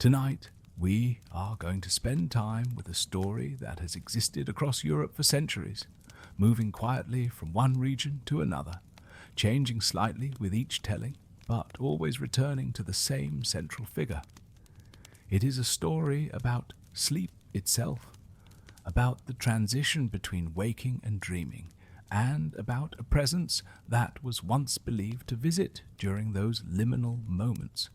Tonight, we are going to spend time with a story that has existed across Europe for centuries, moving quietly from one region to another, changing slightly with each telling, but always returning to the same central figure. It is a story about sleep itself, about the transition between waking and dreaming, and about a presence that was once believed to visit during those liminal moments.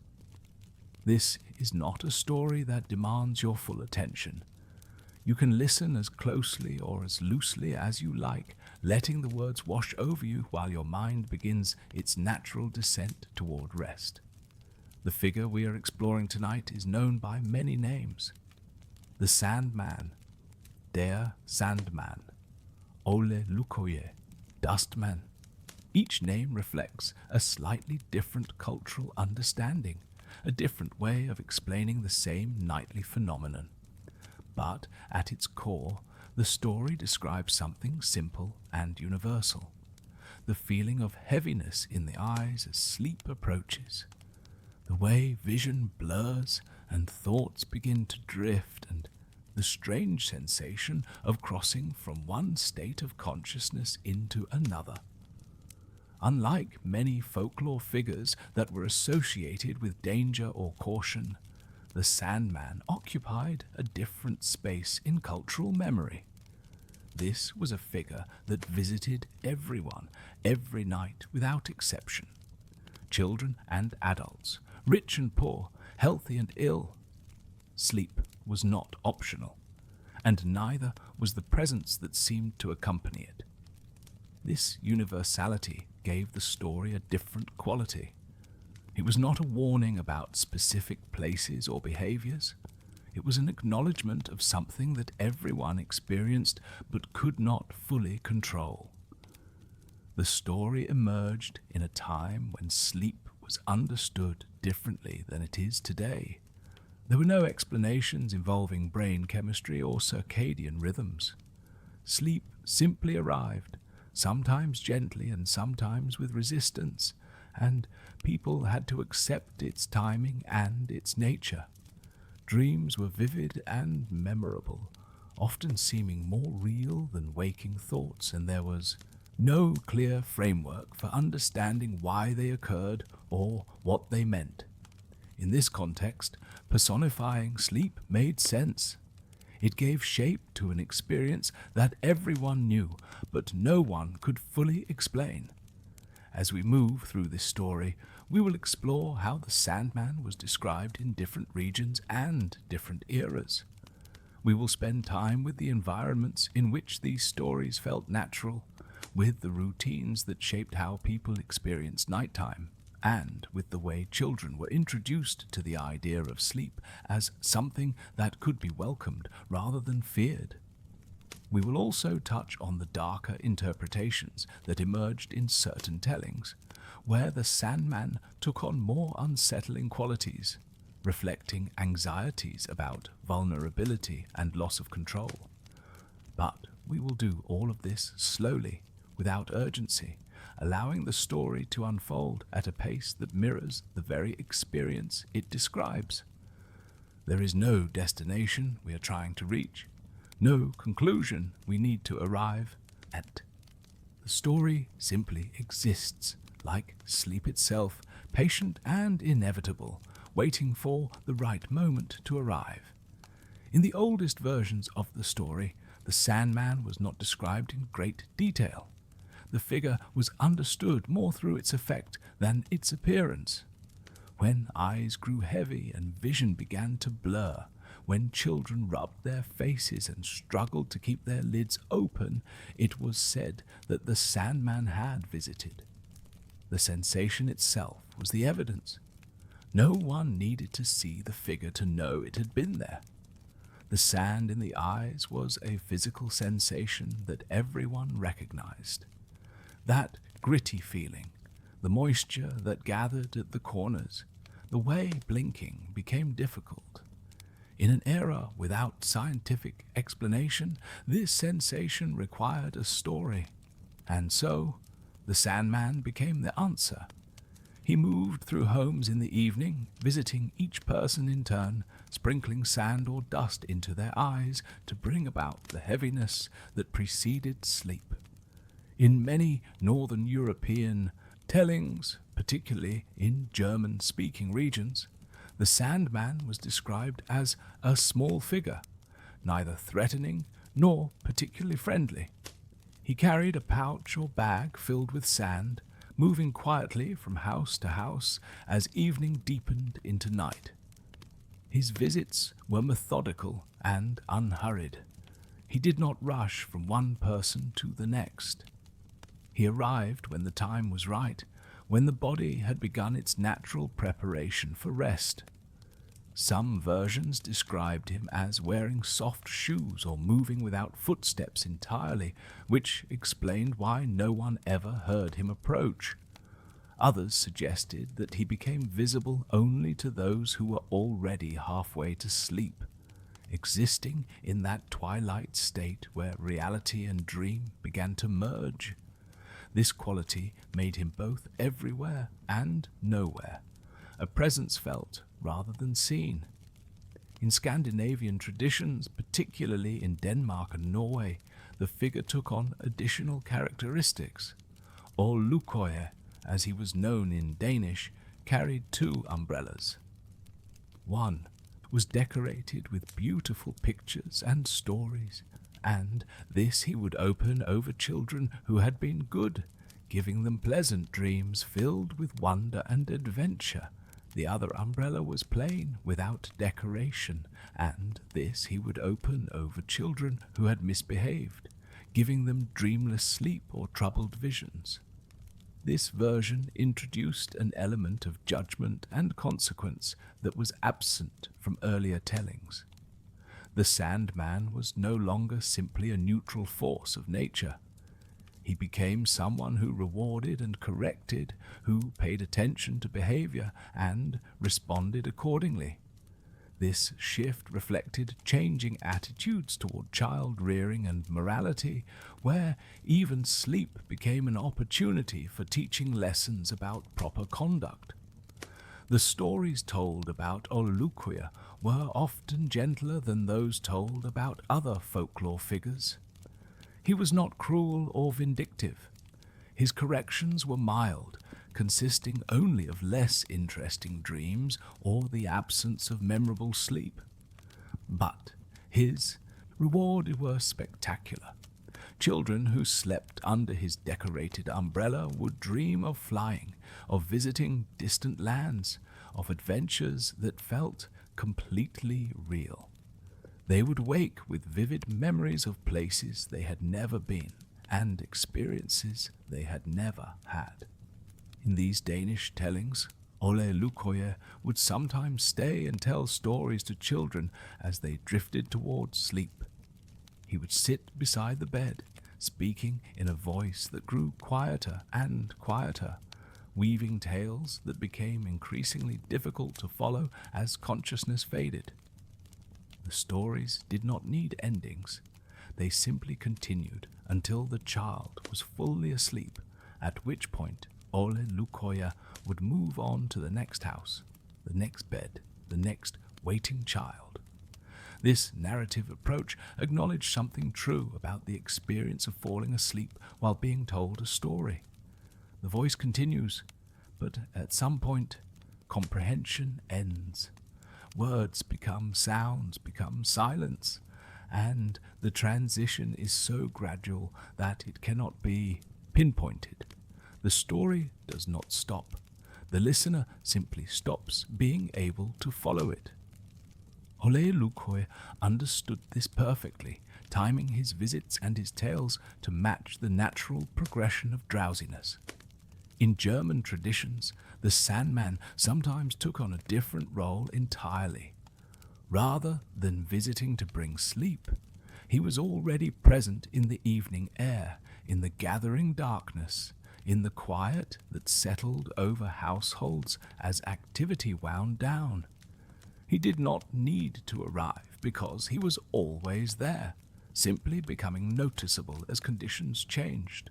This is not a story that demands your full attention. You can listen as closely or as loosely as you like, letting the words wash over you while your mind begins its natural descent toward rest. The figure we are exploring tonight is known by many names. The Sandman, Der Sandman, Ole Lukoye, Dustman. Each name reflects a slightly different cultural understanding, a different way of explaining the same nightly phenomenon. But at its core, the story describes something simple and universal: the feeling of heaviness in the eyes as sleep approaches, the way vision blurs and thoughts begin to drift, and the strange sensation of crossing from one state of consciousness into another. Unlike many folklore figures that were associated with danger or caution, the Sandman occupied a different space in cultural memory. This was a figure that visited everyone, every night without exception. Children and adults, rich and poor, healthy and ill. Sleep was not optional, and neither was the presence that seemed to accompany it. This universality gave the story a different quality. It was not a warning about specific places or behaviors. It was an acknowledgement of something that everyone experienced but could not fully control. The story emerged in a time when sleep was understood differently than it is today. There were no explanations involving brain chemistry or circadian rhythms. Sleep simply arrived, sometimes gently and sometimes with resistance, and people had to accept its timing and its nature. Dreams were vivid and memorable, often seeming more real than waking thoughts, and there was no clear framework for understanding why they occurred or what they meant. In this context, personifying sleep made sense. It gave shape to an experience that everyone knew, but no one could fully explain. As we move through this story, we will explore how the Sandman was described in different regions and different eras. We will spend time with the environments in which these stories felt natural, with the routines that shaped how people experienced nighttime, and with the way children were introduced to the idea of sleep as something that could be welcomed rather than feared. We will also touch on the darker interpretations that emerged in certain tellings, where the Sandman took on more unsettling qualities, reflecting anxieties about vulnerability and loss of control. But we will do all of this slowly, without urgency, allowing the story to unfold at a pace that mirrors the very experience it describes. There is no destination we are trying to reach, no conclusion we need to arrive at. The story simply exists, like sleep itself, patient and inevitable, waiting for the right moment to arrive. In the oldest versions of the story, the Sandman was not described in great detail. The figure was understood more through its effect than its appearance. When eyes grew heavy and vision began to blur, when children rubbed their faces and struggled to keep their lids open, it was said that the Sandman had visited. The sensation itself was the evidence. No one needed to see the figure to know it had been there. The sand in the eyes was a physical sensation that everyone recognized. That gritty feeling, the moisture that gathered at the corners, the way blinking became difficult. In an era without scientific explanation, this sensation required a story, and so the Sandman became the answer. He moved through homes in the evening, visiting each person in turn, sprinkling sand or dust into their eyes to bring about the heaviness that preceded sleep. In many northern European tellings, particularly in German-speaking regions, the Sandman was described as a small figure, neither threatening nor particularly friendly. He carried a pouch or bag filled with sand, moving quietly from house to house as evening deepened into night. His visits were methodical and unhurried. He did not rush from one person to the next. He arrived when the time was right, when the body had begun its natural preparation for rest. Some versions described him as wearing soft shoes or moving without footsteps entirely, which explained why no one ever heard him approach. Others suggested that he became visible only to those who were already halfway to sleep, existing in that twilight state where reality and dream began to merge. This quality made him both everywhere and nowhere, a presence felt rather than seen. In Scandinavian traditions, particularly in Denmark and Norway, the figure took on additional characteristics. Olukøje, as he was known in Danish, carried 2 umbrellas. One was decorated with beautiful pictures and stories, and this he would open over children who had been good, giving them pleasant dreams filled with wonder and adventure. The other umbrella was plain, without decoration, and this he would open over children who had misbehaved, giving them dreamless sleep or troubled visions. This version introduced an element of judgment and consequence that was absent from earlier tellings. The Sandman was no longer simply a neutral force of nature. He became someone who rewarded and corrected, who paid attention to behavior and responded accordingly. This shift reflected changing attitudes toward child rearing and morality, where even sleep became an opportunity for teaching lessons about proper conduct. The stories told about Olukøje were often gentler than those told about other folklore figures. He was not cruel or vindictive. His corrections were mild, consisting only of less interesting dreams or the absence of memorable sleep. But his rewards were spectacular. Children who slept under his decorated umbrella would dream of flying, of visiting distant lands, of adventures that felt completely real. They would wake with vivid memories of places they had never been and experiences they had never had. In these Danish tellings, Olukøje would sometimes stay and tell stories to children as they drifted towards sleep. He would sit beside the bed, speaking in a voice that grew quieter and quieter, weaving tales that became increasingly difficult to follow as consciousness faded. The stories did not need endings. They simply continued until the child was fully asleep, at which point Olukøje would move on to the next house, the next bed, the next waiting child. This narrative approach acknowledged something true about the experience of falling asleep while being told a story. The voice continues, but at some point, comprehension ends. Words become sounds, become silence, and the transition is so gradual that it cannot be pinpointed. The story does not stop. The listener simply stops being able to follow it. Olukøje understood this perfectly, timing his visits and his tales to match the natural progression of drowsiness. In German traditions, the Sandman sometimes took on a different role entirely. Rather than visiting to bring sleep, he was already present in the evening air, in the gathering darkness, in the quiet that settled over households as activity wound down. He did not need to arrive because he was always there, simply becoming noticeable as conditions changed.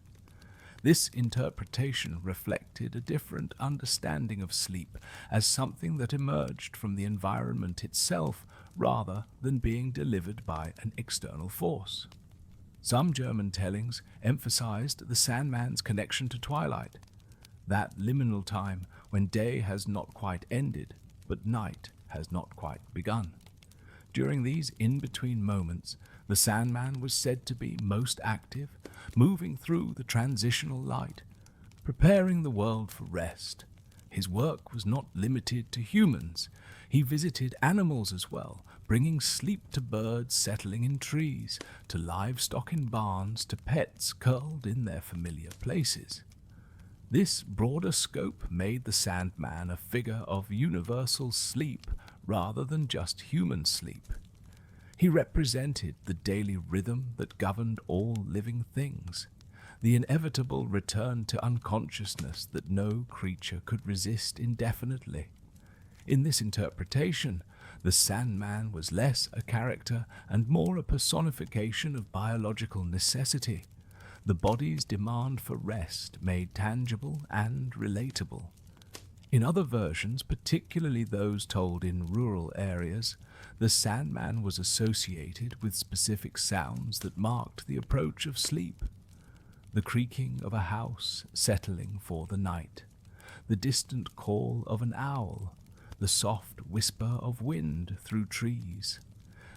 This interpretation reflected a different understanding of sleep as something that emerged from the environment itself rather than being delivered by an external force. Some German tellings emphasized the Sandman's connection to twilight, that liminal time when day has not quite ended, but night has not quite begun. During these in-between moments, the Sandman was said to be most active, moving through the transitional light, preparing the world for rest. His work was not limited to humans. He visited animals as well, bringing sleep to birds settling in trees, to livestock in barns, to pets curled in their familiar places. This broader scope made the Sandman a figure of universal sleep rather than just human sleep. He represented the daily rhythm that governed all living things, the inevitable return to unconsciousness that no creature could resist indefinitely. In this interpretation, the Sandman was less a character and more a personification of biological necessity, the body's demand for rest made tangible and relatable. In other versions, particularly those told in rural areas, the Sandman was associated with specific sounds that marked the approach of sleep. The creaking of a house settling for the night, the distant call of an owl, the soft whisper of wind through trees.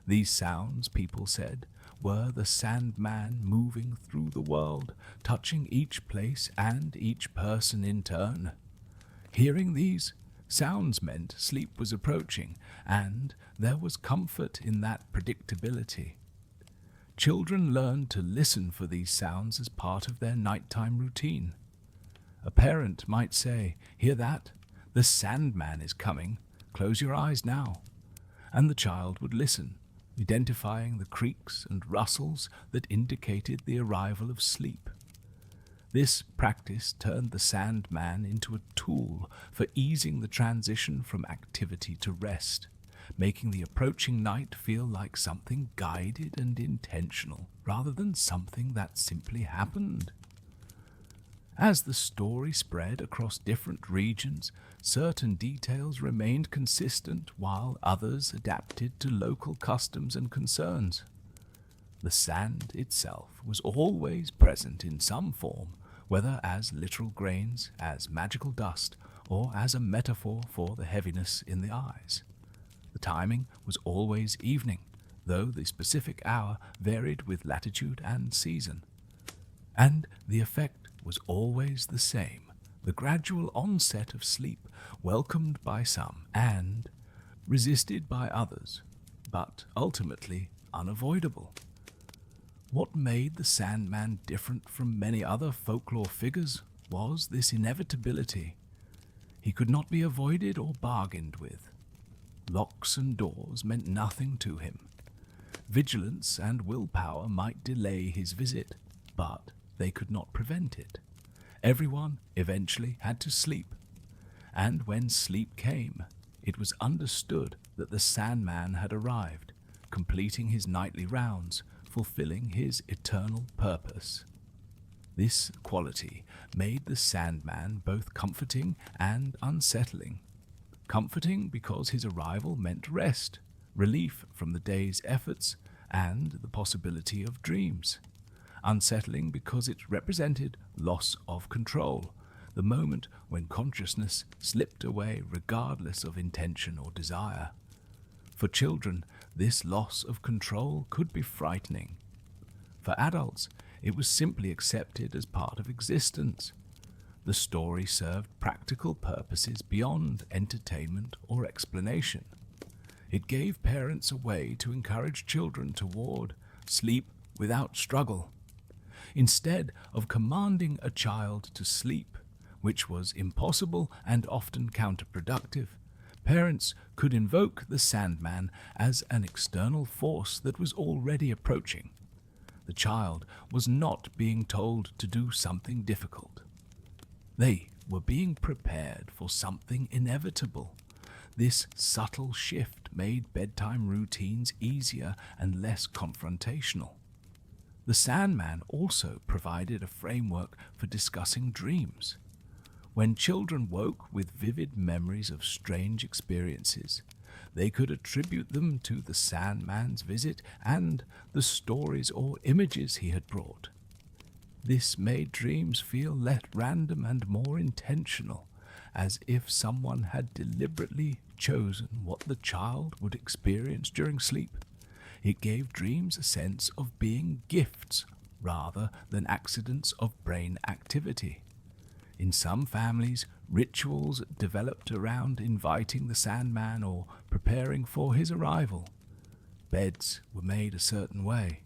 These sounds, people said, were the Sandman moving through the world, touching each place and each person in turn. Hearing these sounds meant sleep was approaching, and there was comfort in that predictability. Children learned to listen for these sounds as part of their nighttime routine. A parent might say, "Hear that? The Sandman is coming. Close your eyes now." And the child would listen, identifying the creaks and rustles that indicated the arrival of sleep. This practice turned the Sandman into a tool for easing the transition from activity to rest, making the approaching night feel like something guided and intentional, rather than something that simply happened. As the story spread across different regions, certain details remained consistent while others adapted to local customs and concerns. The sand itself was always present in some form, whether as literal grains, as magical dust, or as a metaphor for the heaviness in the eyes. The timing was always evening, though the specific hour varied with latitude and season. And the effect was always the same, the gradual onset of sleep, welcomed by some and resisted by others, but ultimately unavoidable. What made the Sandman different from many other folklore figures was this inevitability. He could not be avoided or bargained with. Locks and doors meant nothing to him. Vigilance and willpower might delay his visit, but they could not prevent it. Everyone eventually had to sleep, and when sleep came, it was understood that the Sandman had arrived, completing his nightly rounds, fulfilling his eternal purpose. This quality made the Sandman both comforting and unsettling. Comforting because his arrival meant rest, relief from the day's efforts, and the possibility of dreams. Unsettling because it represented loss of control, the moment when consciousness slipped away regardless of intention or desire. For children, this loss of control could be frightening. For adults, it was simply accepted as part of existence. The story served practical purposes beyond entertainment or explanation. It gave parents a way to encourage children toward sleep without struggle. Instead of commanding a child to sleep, which was impossible and often counterproductive, parents could invoke the Sandman as an external force that was already approaching. The child was not being told to do something difficult. They were being prepared for something inevitable. This subtle shift made bedtime routines easier and less confrontational. The Sandman also provided a framework for discussing dreams. When children woke with vivid memories of strange experiences, they could attribute them to the Sandman's visit and the stories or images he had brought. This made dreams feel less random and more intentional, as if someone had deliberately chosen what the child would experience during sleep. It gave dreams a sense of being gifts rather than accidents of brain activity. In some families, rituals developed around inviting the Sandman or preparing for his arrival. Beds were made a certain way.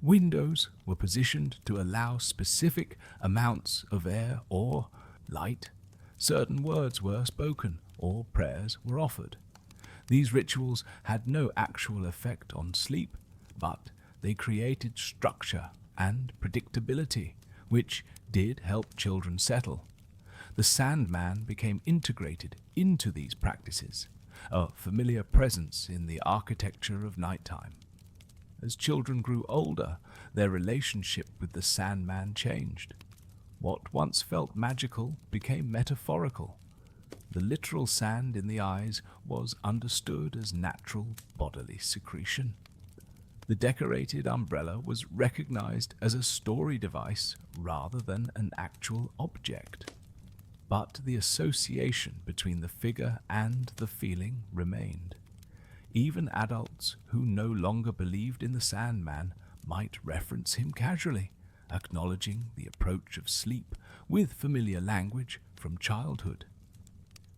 Windows were positioned to allow specific amounts of air or light. Certain words were spoken or prayers were offered. These rituals had no actual effect on sleep, but they created structure and predictability, which did help children settle. The Sandman became integrated into these practices, a familiar presence in the architecture of nighttime. As children grew older, their relationship with the Sandman changed. What once felt magical became metaphorical. The literal sand in the eyes was understood as natural bodily secretion. The decorated umbrella was recognized as a story device rather than an actual object. But the association between the figure and the feeling remained. Even adults who no longer believed in the Sandman might reference him casually, acknowledging the approach of sleep with familiar language from childhood.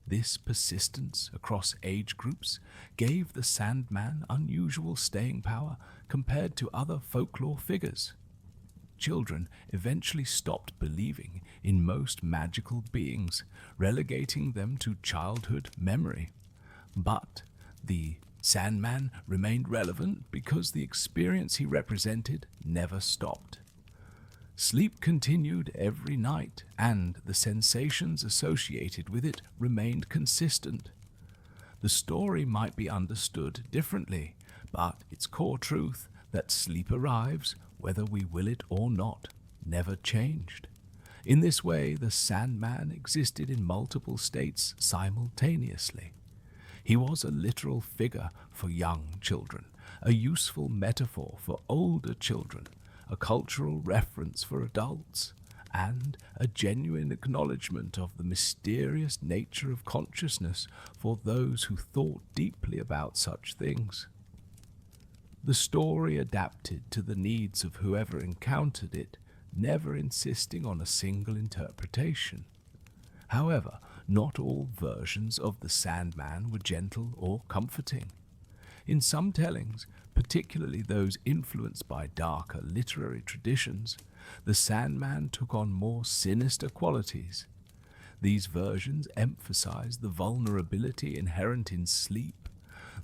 This persistence across age groups gave the Sandman unusual staying power compared to other folklore figures. Children eventually stopped believing in most magical beings, relegating them to childhood memory. But the Sandman remained relevant because the experience he represented never stopped. Sleep continued every night, and the sensations associated with it remained consistent. The story might be understood differently, but its core truth that sleep arrives, whether we will it or not, never changed. In this way, the Sandman existed in multiple states simultaneously. He was a literal figure for young children, a useful metaphor for older children, a cultural reference for adults, and a genuine acknowledgement of the mysterious nature of consciousness for those who thought deeply about such things. The story adapted to the needs of whoever encountered it, never insisting on a single interpretation. However, not all versions of the Sandman were gentle or comforting. In some tellings, particularly those influenced by darker literary traditions, the Sandman took on more sinister qualities. These versions emphasized the vulnerability inherent in sleep,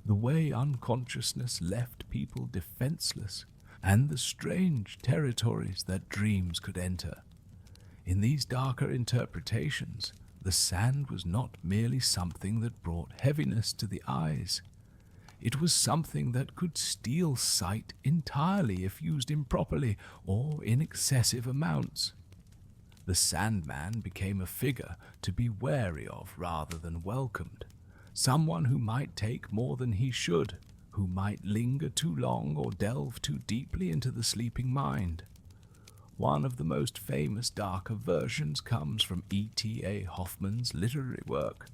the way unconsciousness left people defenseless, and the strange territories that dreams could enter. In these darker interpretations, the sand was not merely something that brought heaviness to the eyes. It was something that could steal sight entirely if used improperly or in excessive amounts. The Sandman became a figure to be wary of rather than welcomed, someone who might take more than he should, who might linger too long or delve too deeply into the sleeping mind. One of the most famous darker versions comes from E.T.A. Hoffmann's literary work,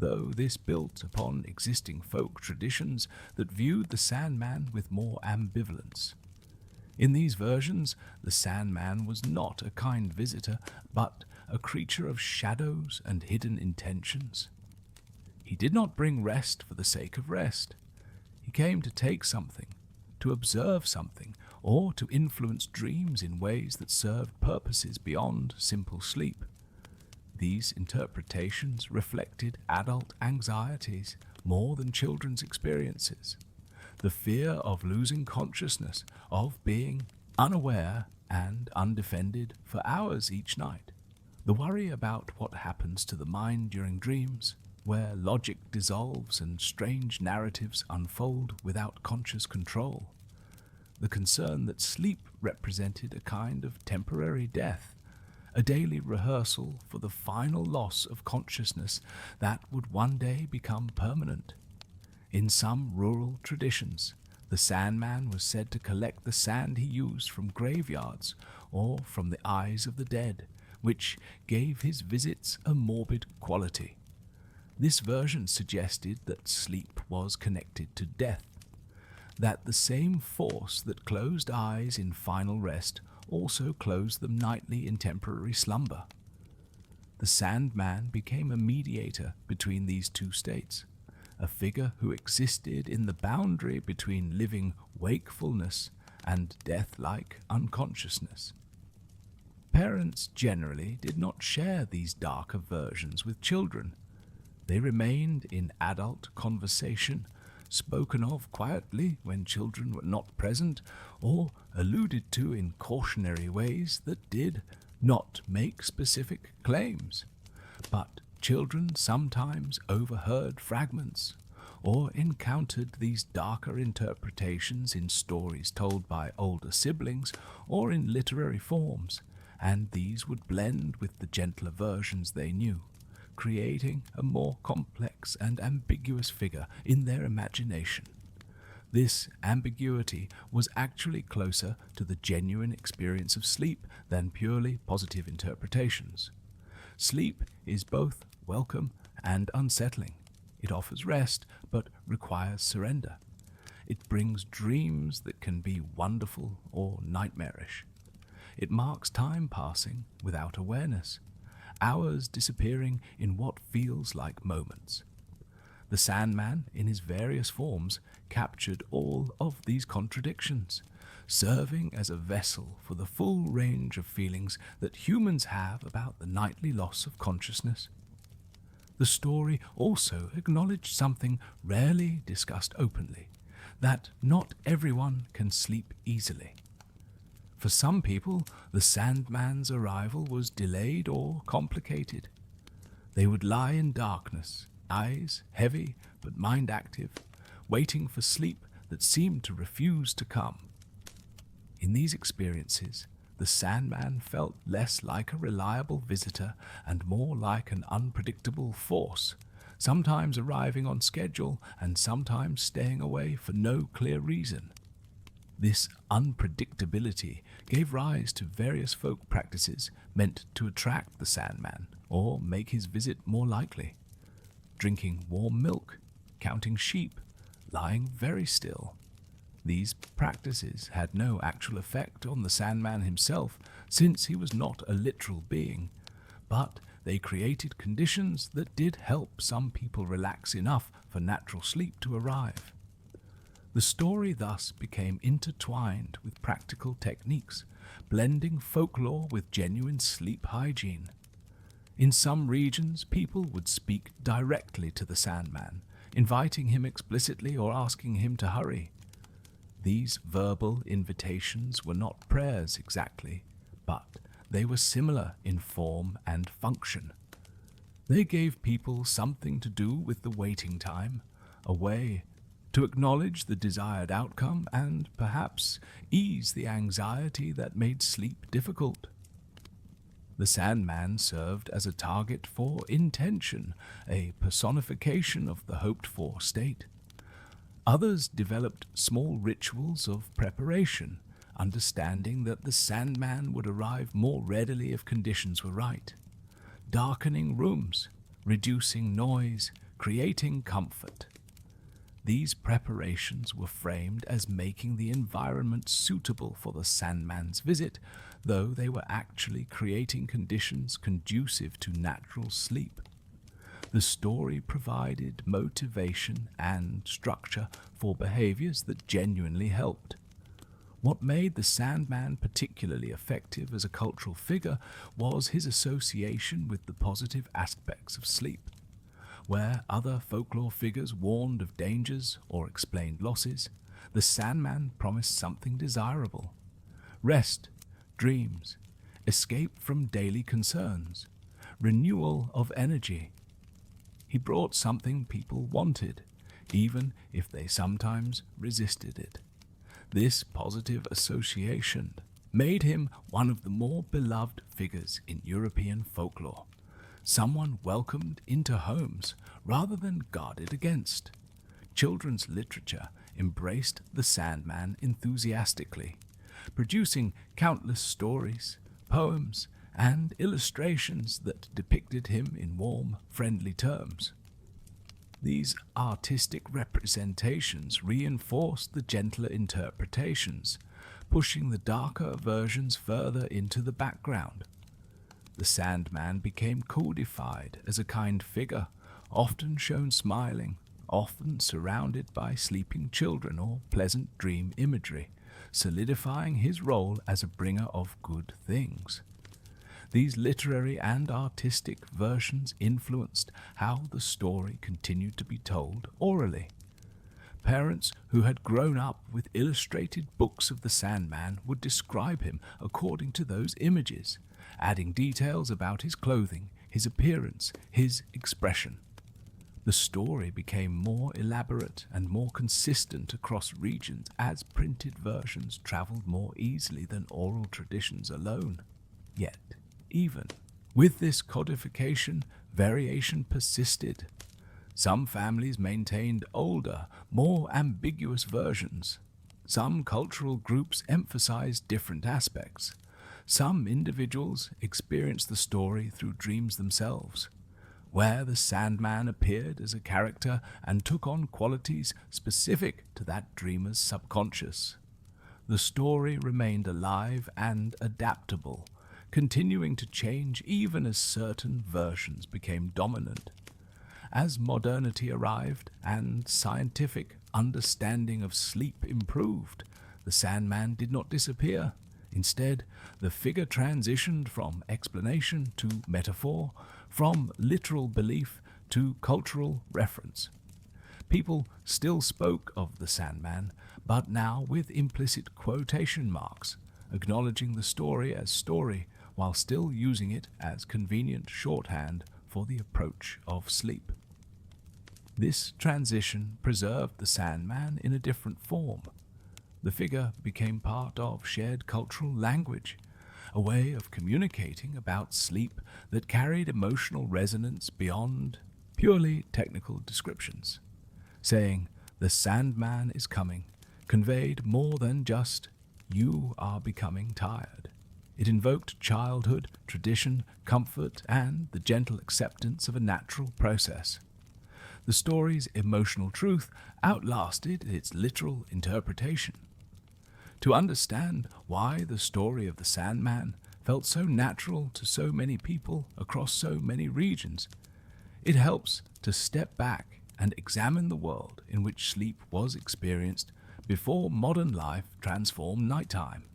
though this built upon existing folk traditions that viewed the Sandman with more ambivalence. In these versions, the Sandman was not a kind visitor, but a creature of shadows and hidden intentions. He did not bring rest for the sake of rest. He came to take something, to observe something, or to influence dreams in ways that served purposes beyond simple sleep. These interpretations reflected adult anxieties more than children's experiences. The fear of losing consciousness, of being unaware and undefended for hours each night. The worry about what happens to the mind during dreams, where logic dissolves and strange narratives unfold without conscious control. the concern that sleep represented a kind of temporary death, a daily rehearsal for the final loss of consciousness that would one day become permanent. In some rural traditions, the Sandman was said to collect the sand he used from graveyards or from the eyes of the dead, which gave his visits a morbid quality. This version suggested that sleep was connected to death, that the same force that closed eyes in final rest also closed them nightly in temporary slumber. The Sandman became a mediator between these two states, a figure who existed in the boundary between living wakefulness and death-like unconsciousness. Parents generally did not share these darker versions with children. They remained in adult conversation, spoken of quietly when children were not present, or alluded to in cautionary ways that did not make specific claims. But children sometimes overheard fragments or encountered these darker interpretations in stories told by older siblings or in literary forms, and these would blend with the gentler versions they knew, creating a more complex and ambiguous figure in their imagination. This ambiguity was actually closer to the genuine experience of sleep than purely positive interpretations. Sleep is both welcome and unsettling. It offers rest, but requires surrender. It brings dreams that can be wonderful or nightmarish. It marks time passing without awareness, hours disappearing in what feels like moments. The Sandman, in his various forms, captured all of these contradictions, serving as a vessel for the full range of feelings that humans have about the nightly loss of consciousness. The story also acknowledged something rarely discussed openly, that not everyone can sleep easily. For some people, the Sandman's arrival was delayed or complicated. They would lie in darkness, eyes heavy but mind active, waiting for sleep that seemed to refuse to come. In these experiences, the Sandman felt less like a reliable visitor and more like an unpredictable force, sometimes arriving on schedule and sometimes staying away for no clear reason. This unpredictability gave rise to various folk practices meant to attract the Sandman or make his visit more likely. Drinking warm milk, counting sheep, lying very still. These practices had no actual effect on the Sandman himself, since he was not a literal being, but they created conditions that did help some people relax enough for natural sleep to arrive. The story thus became intertwined with practical techniques, blending folklore with genuine sleep hygiene. In some regions, people would speak directly to the Sandman, inviting him explicitly or asking him to hurry. These verbal invitations were not prayers exactly, but they were similar in form and function. They gave people something to do with the waiting time, a way to acknowledge the desired outcome and perhaps ease the anxiety that made sleep difficult. The Sandman served as a target for intention, a personification of the hoped-for state. Others developed small rituals of preparation, understanding that the Sandman would arrive more readily if conditions were right. Darkening rooms, reducing noise, creating comfort. These preparations were framed as making the environment suitable for the Sandman's visit, though they were actually creating conditions conducive to natural sleep. The story provided motivation and structure for behaviors that genuinely helped. What made the Sandman particularly effective as a cultural figure was his association with the positive aspects of sleep. Where other folklore figures warned of dangers or explained losses, the Sandman promised something desirable: rest, dreams, escape from daily concerns, renewal of energy. He brought something people wanted, even if they sometimes resisted it. This positive association made him one of the more beloved figures in European folklore, someone welcomed into homes rather than guarded against. Children's literature embraced the Sandman enthusiastically, producing countless stories, poems, and illustrations that depicted him in warm, friendly terms. These artistic representations reinforced the gentler interpretations, pushing the darker versions further into the background. The Sandman became codified as a kind figure, often shown smiling, often surrounded by sleeping children or pleasant dream imagery, solidifying his role as a bringer of good things. These literary and artistic versions influenced how the story continued to be told orally. Parents who had grown up with illustrated books of the Sandman would describe him according to those images, adding details about his clothing, his appearance, his expression. The story became more elaborate and more consistent across regions as printed versions traveled more easily than oral traditions alone. Yet, even with this codification, variation persisted. Some families maintained older, more ambiguous versions. Some cultural groups emphasized different aspects. Some individuals experienced the story through dreams themselves, where the Sandman appeared as a character and took on qualities specific to that dreamer's subconscious. The story remained alive and adaptable, continuing to change even as certain versions became dominant. As modernity arrived and scientific understanding of sleep improved, the Sandman did not disappear. Instead, the figure transitioned from explanation to metaphor, from literal belief to cultural reference. People still spoke of the Sandman, but now with implicit quotation marks, acknowledging the story as story while still using it as convenient shorthand for the approach of sleep. This transition preserved the Sandman in a different form. The figure became part of shared cultural language, a way of communicating about sleep that carried emotional resonance beyond purely technical descriptions. Saying, "The Sandman is coming," conveyed more than just, "You are becoming tired." It invoked childhood, tradition, comfort, and the gentle acceptance of a natural process. The story's emotional truth outlasted its literal interpretation. To understand why the story of the Sandman felt so natural to so many people across so many regions, it helps to step back and examine the world in which sleep was experienced before modern life transformed nighttime.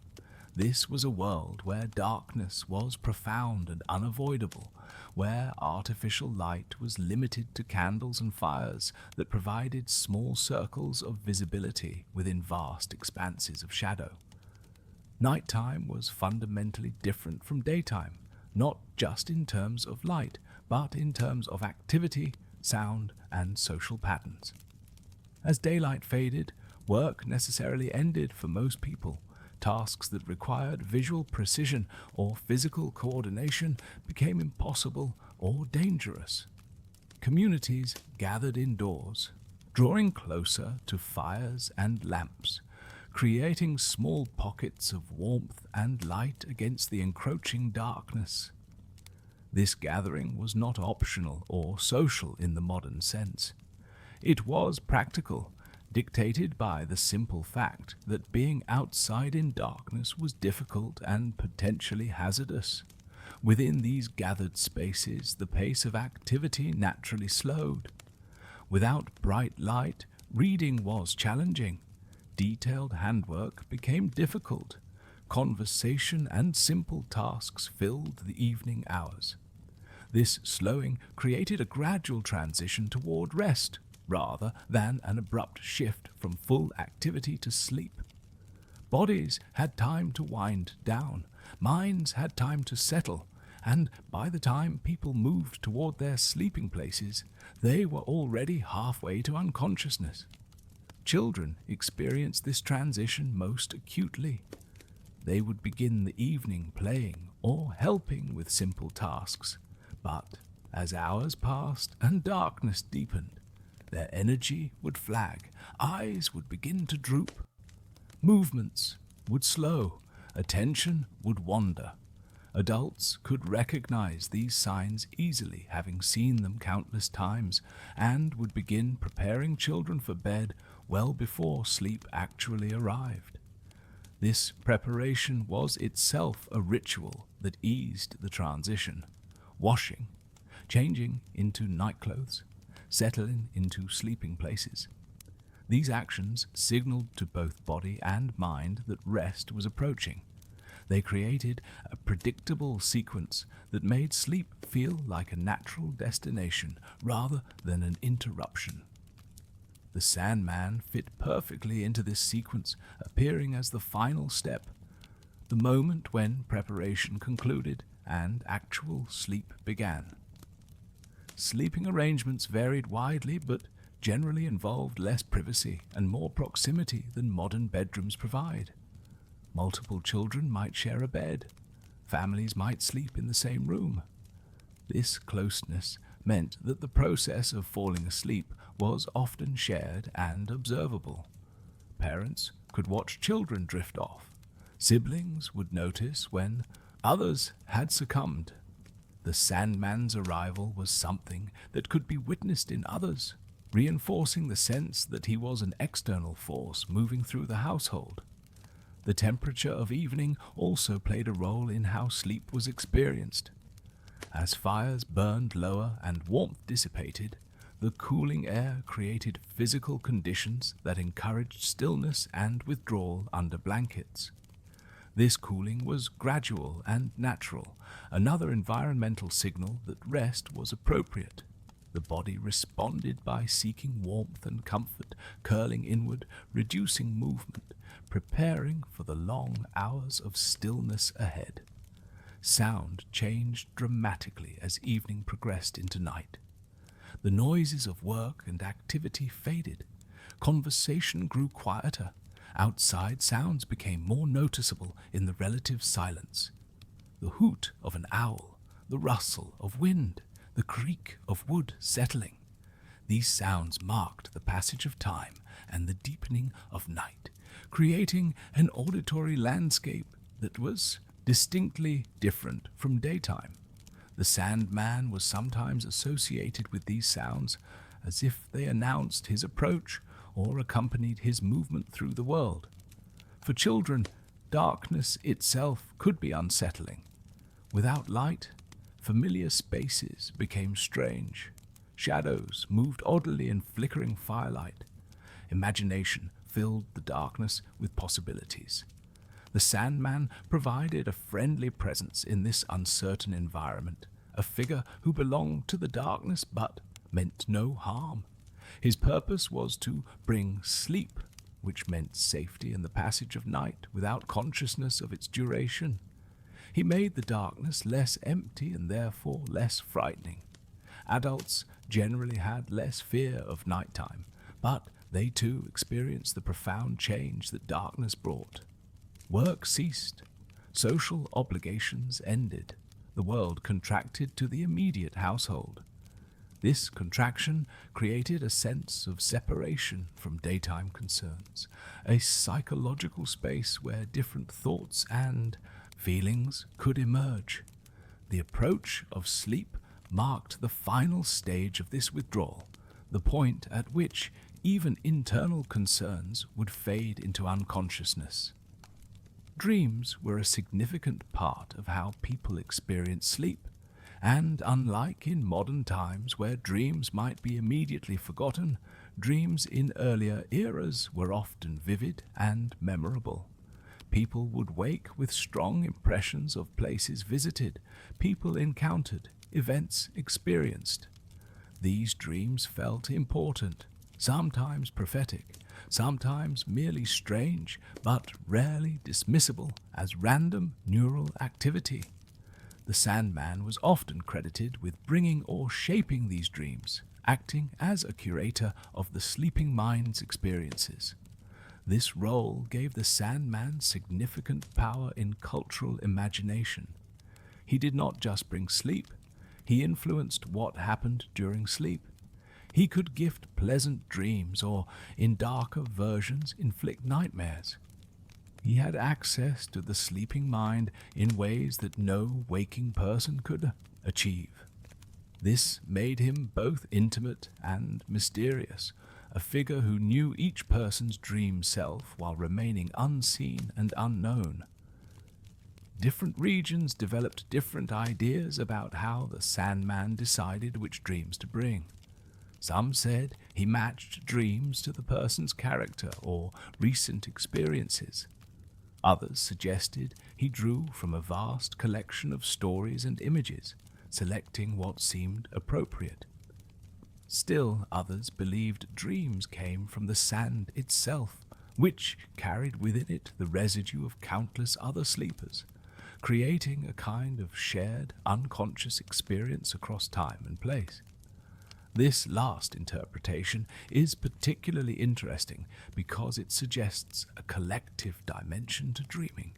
This was a world where darkness was profound and unavoidable, where artificial light was limited to candles and fires that provided small circles of visibility within vast expanses of shadow. Nighttime was fundamentally different from daytime, not just in terms of light, but in terms of activity, sound, and social patterns. As daylight faded, work necessarily ended for most people. Tasks that required visual precision or physical coordination became impossible or dangerous. Communities gathered indoors, drawing closer to fires and lamps, creating small pockets of warmth and light against the encroaching darkness. This gathering was not optional or social in the modern sense. It was practical, dictated by the simple fact that being outside in darkness was difficult and potentially hazardous. Within these gathered spaces, the pace of activity naturally slowed. Without bright light, reading was challenging. Detailed handwork became difficult. Conversation and simple tasks filled the evening hours. This slowing created a gradual transition toward rest, rather than an abrupt shift from full activity to sleep. Bodies had time to wind down, minds had time to settle, and by the time people moved toward their sleeping places, they were already halfway to unconsciousness. Children experienced this transition most acutely. They would begin the evening playing or helping with simple tasks, but as hours passed and darkness deepened, their energy would flag, eyes would begin to droop, movements would slow, attention would wander. Adults could recognize these signs easily, having seen them countless times, and would begin preparing children for bed well before sleep actually arrived. This preparation was itself a ritual that eased the transition. Washing, changing into nightclothes, settling into sleeping places. These actions signaled to both body and mind that rest was approaching. They created a predictable sequence that made sleep feel like a natural destination rather than an interruption. The Sandman fit perfectly into this sequence, appearing as the final step, the moment when preparation concluded and actual sleep began. Sleeping arrangements varied widely, but generally involved less privacy and more proximity than modern bedrooms provide. Multiple children might share a bed. Families might sleep in the same room. This closeness meant that the process of falling asleep was often shared and observable. Parents could watch children drift off. Siblings would notice when others had succumbed. The Sandman's arrival was something that could be witnessed in others, reinforcing the sense that he was an external force moving through the household. The temperature of evening also played a role in how sleep was experienced. As fires burned lower and warmth dissipated, the cooling air created physical conditions that encouraged stillness and withdrawal under blankets. This cooling was gradual and natural, another environmental signal that rest was appropriate. The body responded by seeking warmth and comfort, curling inward, reducing movement, preparing for the long hours of stillness ahead. Sound changed dramatically as evening progressed into night. The noises of work and activity faded. Conversation grew quieter. Outside sounds became more noticeable in the relative silence. The hoot of an owl, the rustle of wind, the creak of wood settling. These sounds marked the passage of time and the deepening of night, creating an auditory landscape that was distinctly different from daytime. The Sandman was sometimes associated with these sounds as if they announced his approach or accompanied his movement through the world. For children, darkness itself could be unsettling. Without light, familiar spaces became strange. Shadows moved oddly in flickering firelight. Imagination filled the darkness with possibilities. The Sandman provided a friendly presence in this uncertain environment, a figure who belonged to the darkness but meant no harm. His purpose was to bring sleep, which meant safety in the passage of night without consciousness of its duration. He made the darkness less empty and therefore less frightening. Adults generally had less fear of nighttime, but they too experienced the profound change that darkness brought. Work ceased. Social obligations ended. The world contracted to the immediate household. This contraction created a sense of separation from daytime concerns, a psychological space where different thoughts and feelings could emerge. The approach of sleep marked the final stage of this withdrawal, the point at which even internal concerns would fade into unconsciousness. Dreams were a significant part of how people experience sleep, and unlike in modern times where dreams might be immediately forgotten, dreams in earlier eras were often vivid and memorable. People would wake with strong impressions of places visited, people encountered, events experienced. These dreams felt important, sometimes prophetic, sometimes merely strange, but rarely dismissible as random neural activity. The Sandman was often credited with bringing or shaping these dreams, acting as a curator of the sleeping mind's experiences. This role gave the Sandman significant power in cultural imagination. He did not just bring sleep, he influenced what happened during sleep. He could gift pleasant dreams or, in darker versions, inflict nightmares. He had access to the sleeping mind in ways that no waking person could achieve. This made him both intimate and mysterious, a figure who knew each person's dream self while remaining unseen and unknown. Different regions developed different ideas about how the Sandman decided which dreams to bring. Some said he matched dreams to the person's character or recent experiences. Others suggested he drew from a vast collection of stories and images, selecting what seemed appropriate. Still others believed dreams came from the sand itself, which carried within it the residue of countless other sleepers, creating a kind of shared, unconscious experience across time and place. This last interpretation is particularly interesting because it suggests a collective dimension to dreaming.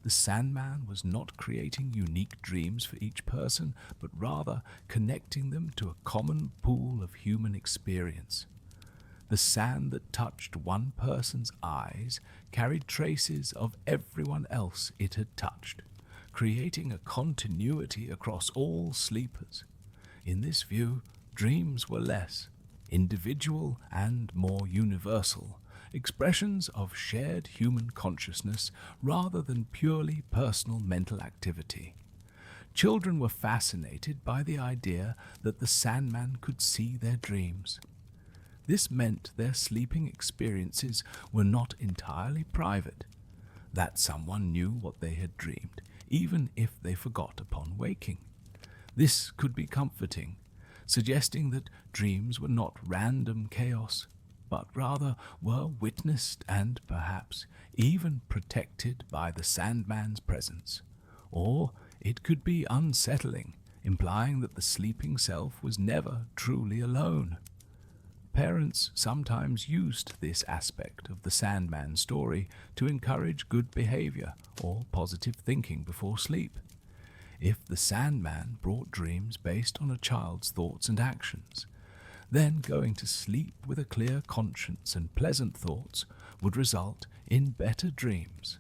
The Sandman was not creating unique dreams for each person, but rather connecting them to a common pool of human experience. The sand that touched one person's eyes carried traces of everyone else it had touched, creating a continuity across all sleepers. In this view, dreams were less individual and more universal, expressions of shared human consciousness rather than purely personal mental activity. Children were fascinated by the idea that the Sandman could see their dreams. This meant their sleeping experiences were not entirely private, that someone knew what they had dreamed, even if they forgot upon waking. This could be comforting, suggesting that dreams were not random chaos, but rather were witnessed and perhaps even protected by the Sandman's presence. Or it could be unsettling, implying that the sleeping self was never truly alone. Parents sometimes used this aspect of the Sandman story to encourage good behavior or positive thinking before sleep. If the Sandman brought dreams based on a child's thoughts and actions, then going to sleep with a clear conscience and pleasant thoughts would result in better dreams.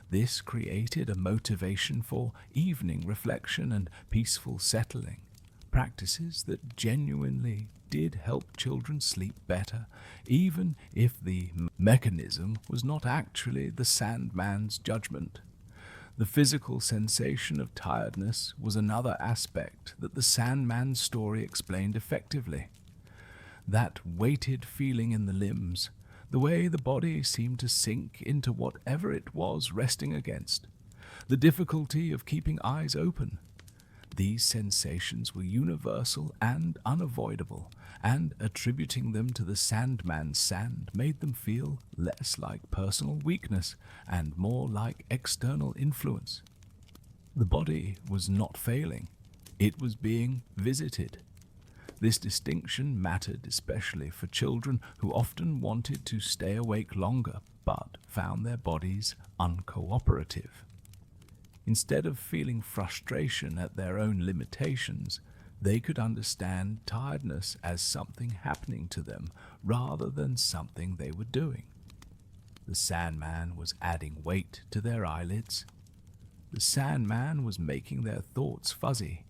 This created a motivation for evening reflection and peaceful settling, practices that genuinely did help children sleep better, even if the mechanism was not actually the Sandman's judgment. The physical sensation of tiredness was another aspect that the Sandman's story explained effectively. That weighted feeling in the limbs, the way the body seemed to sink into whatever it was resting against, the difficulty of keeping eyes open. These sensations were universal and unavoidable, and attributing them to the Sandman's sand made them feel less like personal weakness and more like external influence. The body was not failing, it was being visited. This distinction mattered especially for children who often wanted to stay awake longer but found their bodies uncooperative. Instead of feeling frustration at their own limitations, they could understand tiredness as something happening to them rather than something they were doing. The Sandman was adding weight to their eyelids. The Sandman was making their thoughts fuzzy.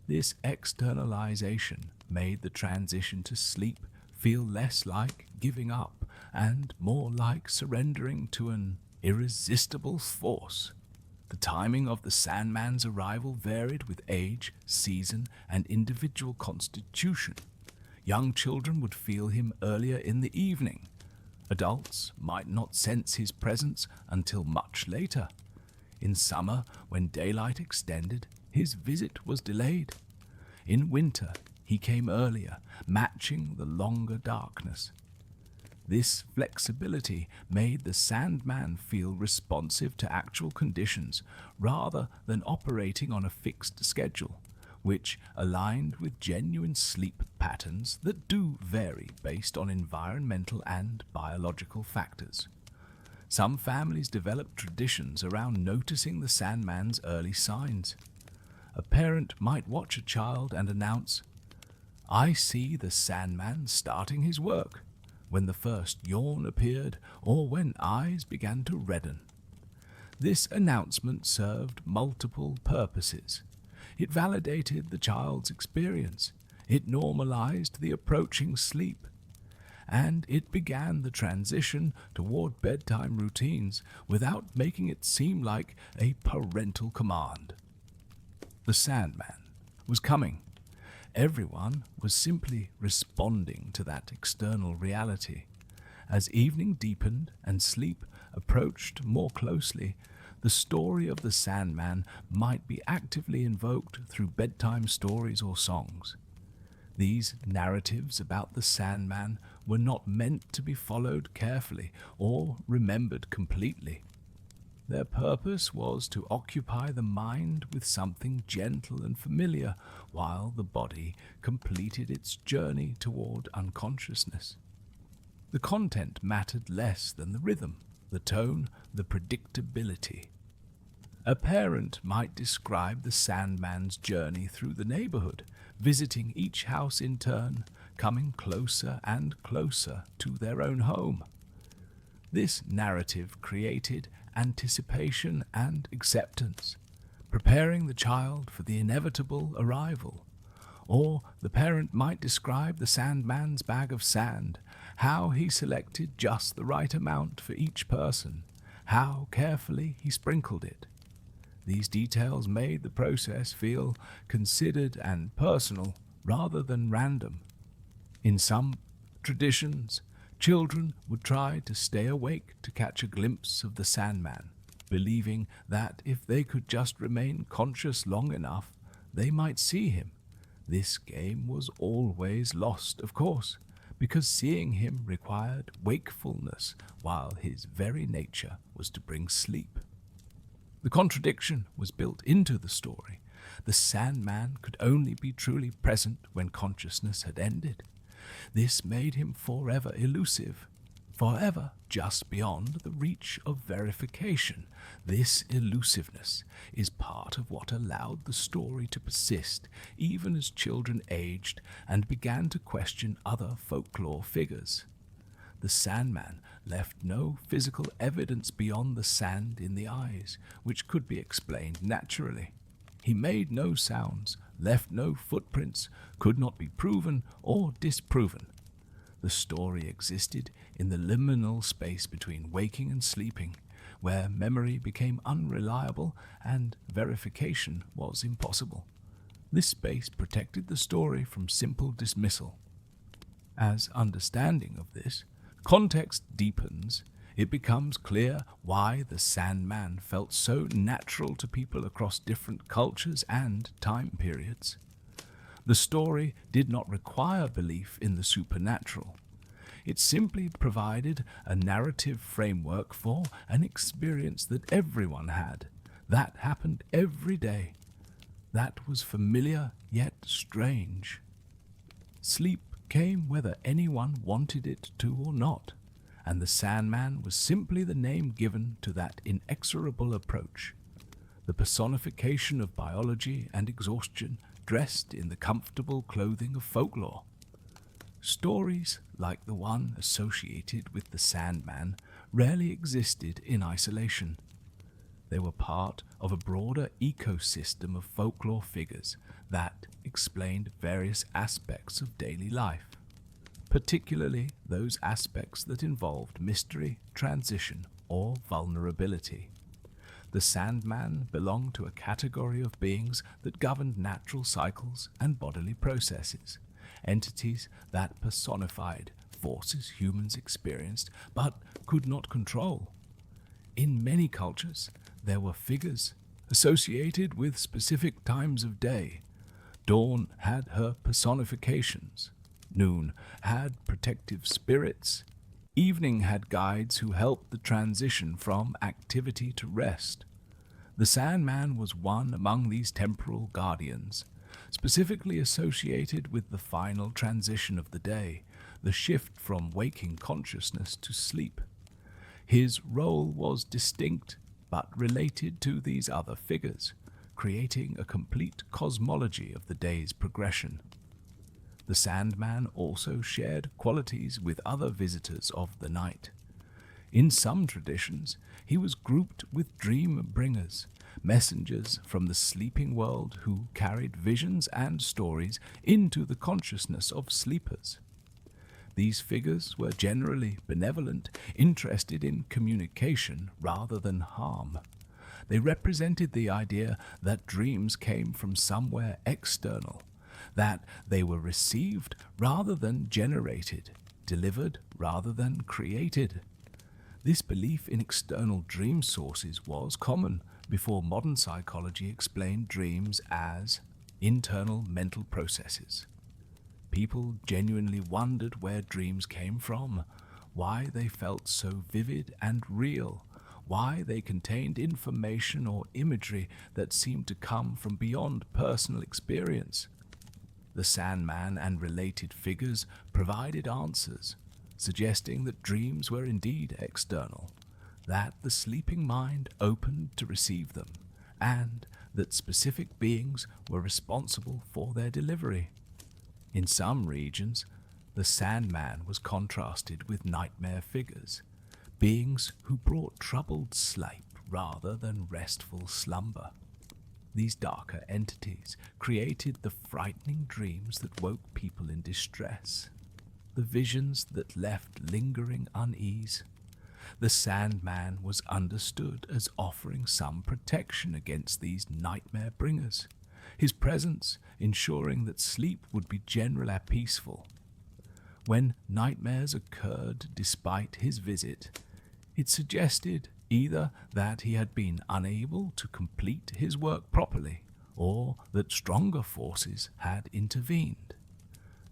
This externalization made the transition to sleep feel less like giving up and more like surrendering to an irresistible force. The timing of the Sandman's arrival varied with age, season, and individual constitution. Young children would feel him earlier in the evening. Adults might not sense his presence until much later. In summer, when daylight extended, his visit was delayed. In winter, he came earlier, matching the longer darkness. This flexibility made the Sandman feel responsive to actual conditions rather than operating on a fixed schedule, which aligned with genuine sleep patterns that do vary based on environmental and biological factors. Some families develop traditions around noticing the Sandman's early signs. A parent might watch a child and announce, "I see the Sandman starting his work," when the first yawn appeared or when eyes began to redden. This announcement served multiple purposes. It validated the child's experience, it normalized the approaching sleep, and it began the transition toward bedtime routines without making it seem like a parental command. The Sandman was coming. Everyone was simply responding to that external reality. As evening deepened and sleep approached more closely, the story of the Sandman might be actively invoked through bedtime stories or songs. These narratives about the Sandman were not meant to be followed carefully or remembered completely. Their purpose was to occupy the mind with something gentle and familiar while the body completed its journey toward unconsciousness. The content mattered less than the rhythm, the tone, the predictability. A parent might describe the Sandman's journey through the neighborhood, visiting each house in turn, coming closer and closer to their own home. This narrative created anticipation and acceptance, preparing the child for the inevitable arrival. Or the parent might describe the Sandman's bag of sand, how he selected just the right amount for each person, how carefully he sprinkled it. These details made the process feel considered and personal rather than random. In some traditions, children would try to stay awake to catch a glimpse of the Sandman, believing that if they could just remain conscious long enough, they might see him. This game was always lost, of course, because seeing him required wakefulness, while his very nature was to bring sleep. The contradiction was built into the story. The Sandman could only be truly present when consciousness had ended. This made him forever elusive, forever just beyond the reach of verification. This elusiveness is part of what allowed the story to persist even as children aged and began to question other folklore figures. The Sandman left no physical evidence beyond the sand in the eyes, which could be explained naturally. He made no sounds, left no footprints, could not be proven or disproven. The story existed in the liminal space between waking and sleeping, where memory became unreliable and verification was impossible. This space protected the story from simple dismissal. As understanding of this context deepens, it becomes clear why the Sandman felt so natural to people across different cultures and time periods. The story did not require belief in the supernatural. It simply provided a narrative framework for an experience that everyone had, that happened every day, that was familiar yet strange. Sleep came whether anyone wanted it to or not, and the Sandman was simply the name given to that inexorable approach, the personification of biology and exhaustion dressed in the comfortable clothing of folklore. Stories like the one associated with the Sandman rarely existed in isolation. They were part of a broader ecosystem of folklore figures that explained various aspects of daily life, particularly those aspects that involved mystery, transition, or vulnerability. The Sandman belonged to a category of beings that governed natural cycles and bodily processes, entities that personified forces humans experienced but could not control. In many cultures, there were figures associated with specific times of day. Dawn had her personifications. Noon had protective spirits. Evening had guides who helped the transition from activity to rest. The Sandman was one among these temporal guardians. specifically associated with the final transition of the day, the shift from waking consciousness to sleep. His role was distinct but related to these other figures, creating a complete cosmology of the day's progression. The Sandman also shared qualities with other visitors of the night. In some traditions, he was grouped with dream bringers, messengers from the sleeping world who carried visions and stories into the consciousness of sleepers. These figures were generally benevolent, interested in communication rather than harm. They represented the idea that dreams came from somewhere external, that they were received rather than generated, delivered rather than created. This belief in external dream sources was common before modern psychology explained dreams as internal mental processes. People genuinely wondered where dreams came from, why they felt so vivid and real, why they contained information or imagery that seemed to come from beyond personal experience. The Sandman and related figures provided answers, suggesting that dreams were indeed external, that the sleeping mind opened to receive them, and that specific beings were responsible for their delivery. In some regions, the Sandman was contrasted with nightmare figures, beings who brought troubled sleep rather than restful slumber. These darker entities created the frightening dreams that woke people in distress, the visions that left lingering unease. The Sandman was understood as offering some protection against these nightmare bringers, his presence ensuring that sleep would be generally peaceful. When nightmares occurred despite his visit, it suggested either that he had been unable to complete his work properly, or that stronger forces had intervened.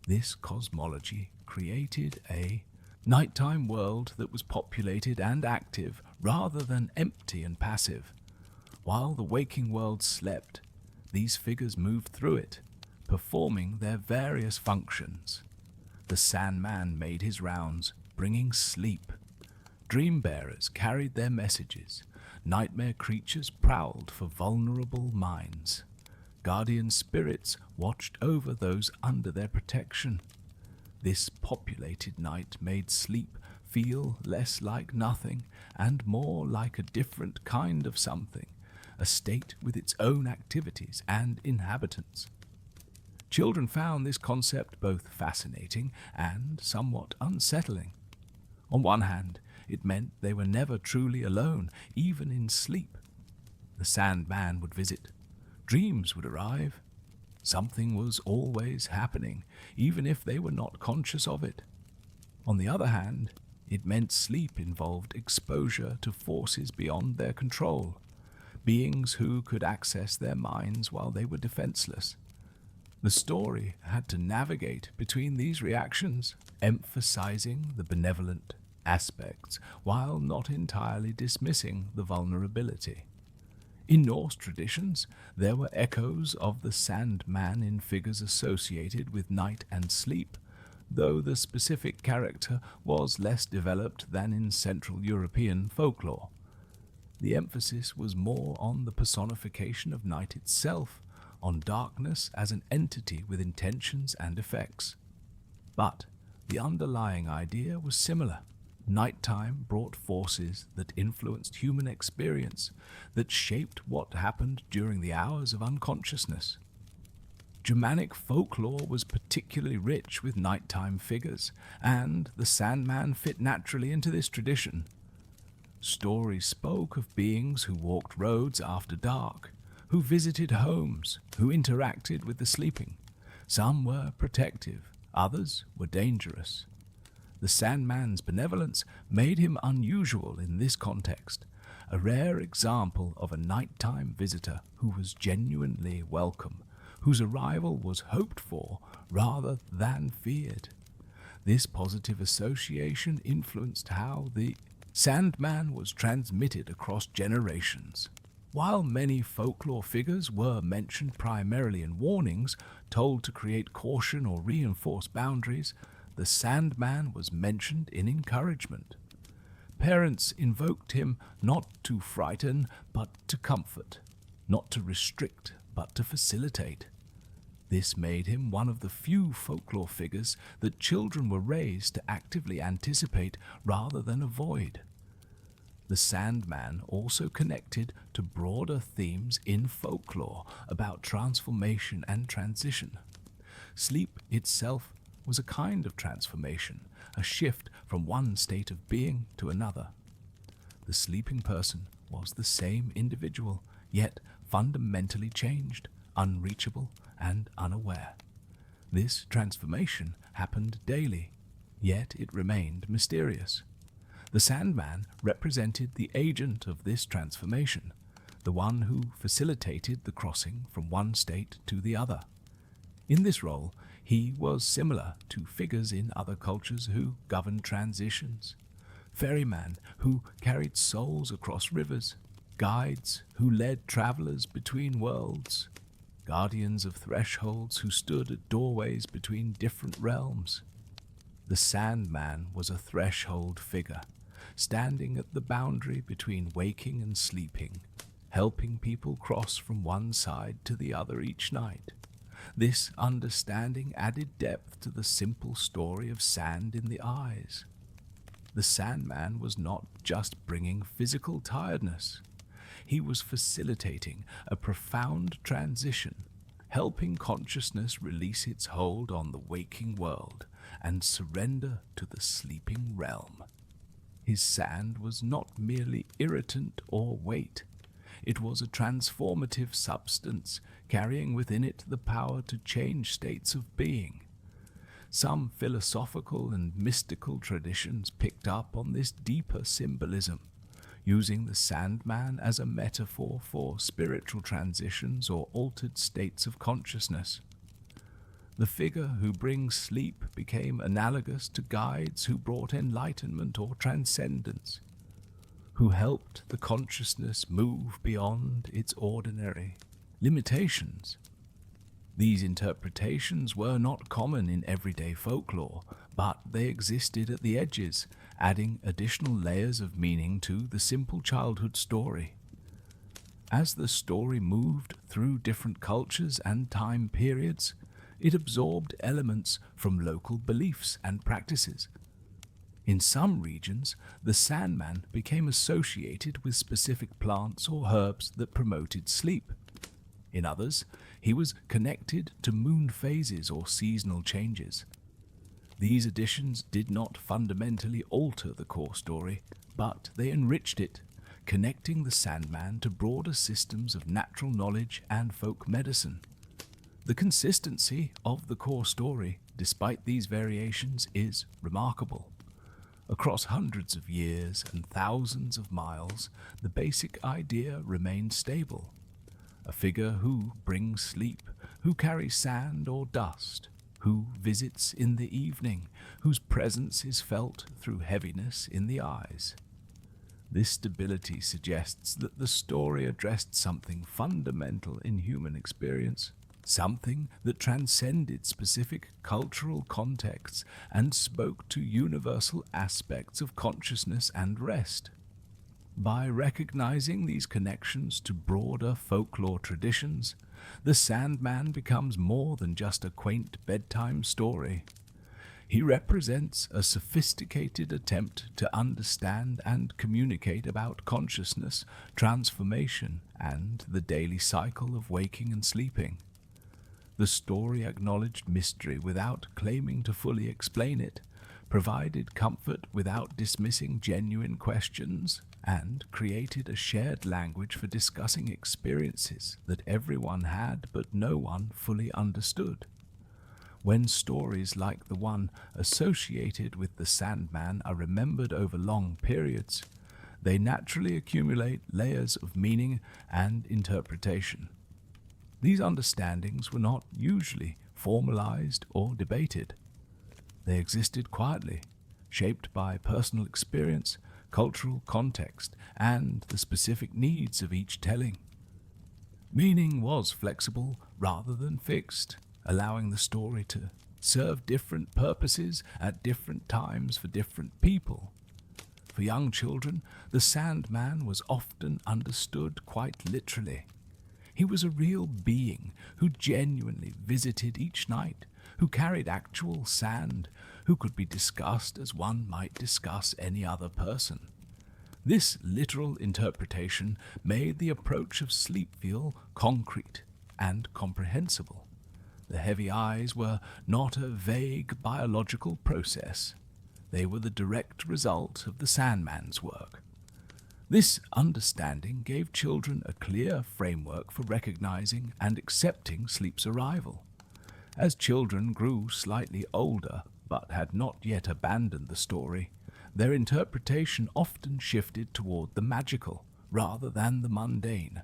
This cosmology created a nighttime world that was populated and active rather than empty and passive. While the waking world slept, these figures moved through it, performing their various functions. The Sandman made his rounds, bringing sleep. Dream bearers carried their messages. Nightmare creatures prowled for vulnerable minds. Guardian spirits watched over those under their protection. This populated night made sleep feel less like nothing and more like a different kind of something, a state with its own activities and inhabitants. Children found this concept both fascinating and somewhat unsettling. On one hand, it meant they were never truly alone, even in sleep. The Sandman would visit. Dreams would arrive. Something was always happening, even if they were not conscious of it. On the other hand, it meant sleep involved exposure to forces beyond their control, beings who could access their minds while they were defenseless. The story had to navigate between these reactions, emphasizing the benevolent aspects while not entirely dismissing the vulnerability. In Norse traditions, there were echoes of the Sandman in figures associated with night and sleep, though the specific character was less developed than in Central European folklore. The emphasis was more on the personification of night itself, on darkness as an entity with intentions and effects. But the underlying idea was similar. Nighttime brought forces that influenced human experience, that shaped what happened during the hours of unconsciousness. Germanic folklore was particularly rich with nighttime figures, and the Sandman fit naturally into this tradition. Stories spoke of beings who walked roads after dark, who visited homes, who interacted with the sleeping. Some were protective, others were dangerous. The Sandman's benevolence made him unusual in this context, a rare example of a nighttime visitor who was genuinely welcome, whose arrival was hoped for rather than feared. This positive association influenced how the Sandman was transmitted across generations. While many folklore figures were mentioned primarily in warnings, told to create caution or reinforce boundaries, the Sandman was mentioned in encouragement. Parents invoked him not to frighten, but to comfort, not to restrict, but to facilitate. This made him one of the few folklore figures that children were raised to actively anticipate rather than avoid. The Sandman also connected to broader themes in folklore about transformation and transition. Sleep itself was a kind of transformation, a shift from one state of being to another. The sleeping person was the same individual, yet fundamentally changed, unreachable and unaware. This transformation happened daily, yet it remained mysterious. The Sandman represented the agent of this transformation, the one who facilitated the crossing from one state to the other. In this role, he was similar to figures in other cultures who governed transitions. Ferryman who carried souls across rivers, guides who led travelers between worlds, guardians of thresholds who stood at doorways between different realms. The Sandman was a threshold figure, standing at the boundary between waking and sleeping, helping people cross from one side to the other each night. This understanding added depth to the simple story of sand in the eyes. The Sandman was not just bringing physical tiredness. He was facilitating a profound transition, helping consciousness release its hold on the waking world and surrender to the sleeping realm. His sand was not merely irritant or weight. It was a transformative substance carrying within it the power to change states of being. Some philosophical and mystical traditions picked up on this deeper symbolism, using the Sandman as a metaphor for spiritual transitions or altered states of consciousness. The figure who brings sleep became analogous to guides who brought enlightenment or transcendence, who helped the consciousness move beyond its ordinary limitations. These interpretations were not common in everyday folklore, but they existed at the edges, adding additional layers of meaning to the simple childhood story. As the story moved through different cultures and time periods, it absorbed elements from local beliefs and practices. In some regions, the Sandman became associated with specific plants or herbs that promoted sleep. In others, he was connected to moon phases or seasonal changes. These additions did not fundamentally alter the core story, but they enriched it, connecting the Sandman to broader systems of natural knowledge and folk medicine. The consistency of the core story, despite these variations, is remarkable. Across hundreds of years and thousands of miles, the basic idea remains stable. A figure who brings sleep, who carries sand or dust, who visits in the evening, whose presence is felt through heaviness in the eyes. This stability suggests that the story addressed something fundamental in human experience, something that transcended specific cultural contexts and spoke to universal aspects of consciousness and rest. By recognizing these connections to broader folklore traditions, the Sandman becomes more than just a quaint bedtime story. He represents a sophisticated attempt to understand and communicate about consciousness, transformation, and the daily cycle of waking and sleeping. The story acknowledged mystery without claiming to fully explain it, provided comfort without dismissing genuine questions, and created a shared language for discussing experiences that everyone had but no one fully understood. When stories like the one associated with the Sandman are remembered over long periods, they naturally accumulate layers of meaning and interpretation. These understandings were not usually formalized or debated. They existed quietly, shaped by personal experience, cultural context, and the specific needs of each telling. Meaning was flexible rather than fixed, allowing the story to serve different purposes at different times for different people. For young children, the Sandman was often understood quite literally. He was a real being who genuinely visited each night, who carried actual sand, who could be discussed as one might discuss any other person. This literal interpretation made the approach of sleep feel concrete and comprehensible. The heavy eyes were not a vague biological process. They were the direct result of the Sandman's work. This understanding gave children a clear framework for recognizing and accepting sleep's arrival. As children grew slightly older, but had not yet abandoned the story, their interpretation often shifted toward the magical rather than the mundane.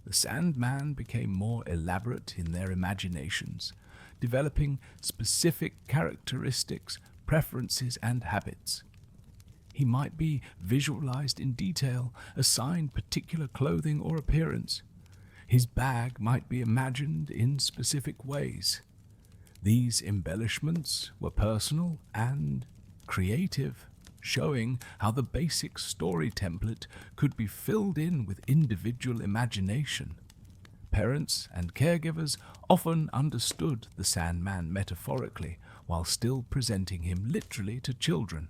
The Sandman became more elaborate in their imaginations, developing specific characteristics, preferences, and habits. He might be visualized in detail, assigned particular clothing or appearance. His bag might be imagined in specific ways. These embellishments were personal and creative, showing how the basic story template could be filled in with individual imagination. Parents and caregivers often understood the Sandman metaphorically while still presenting him literally to children.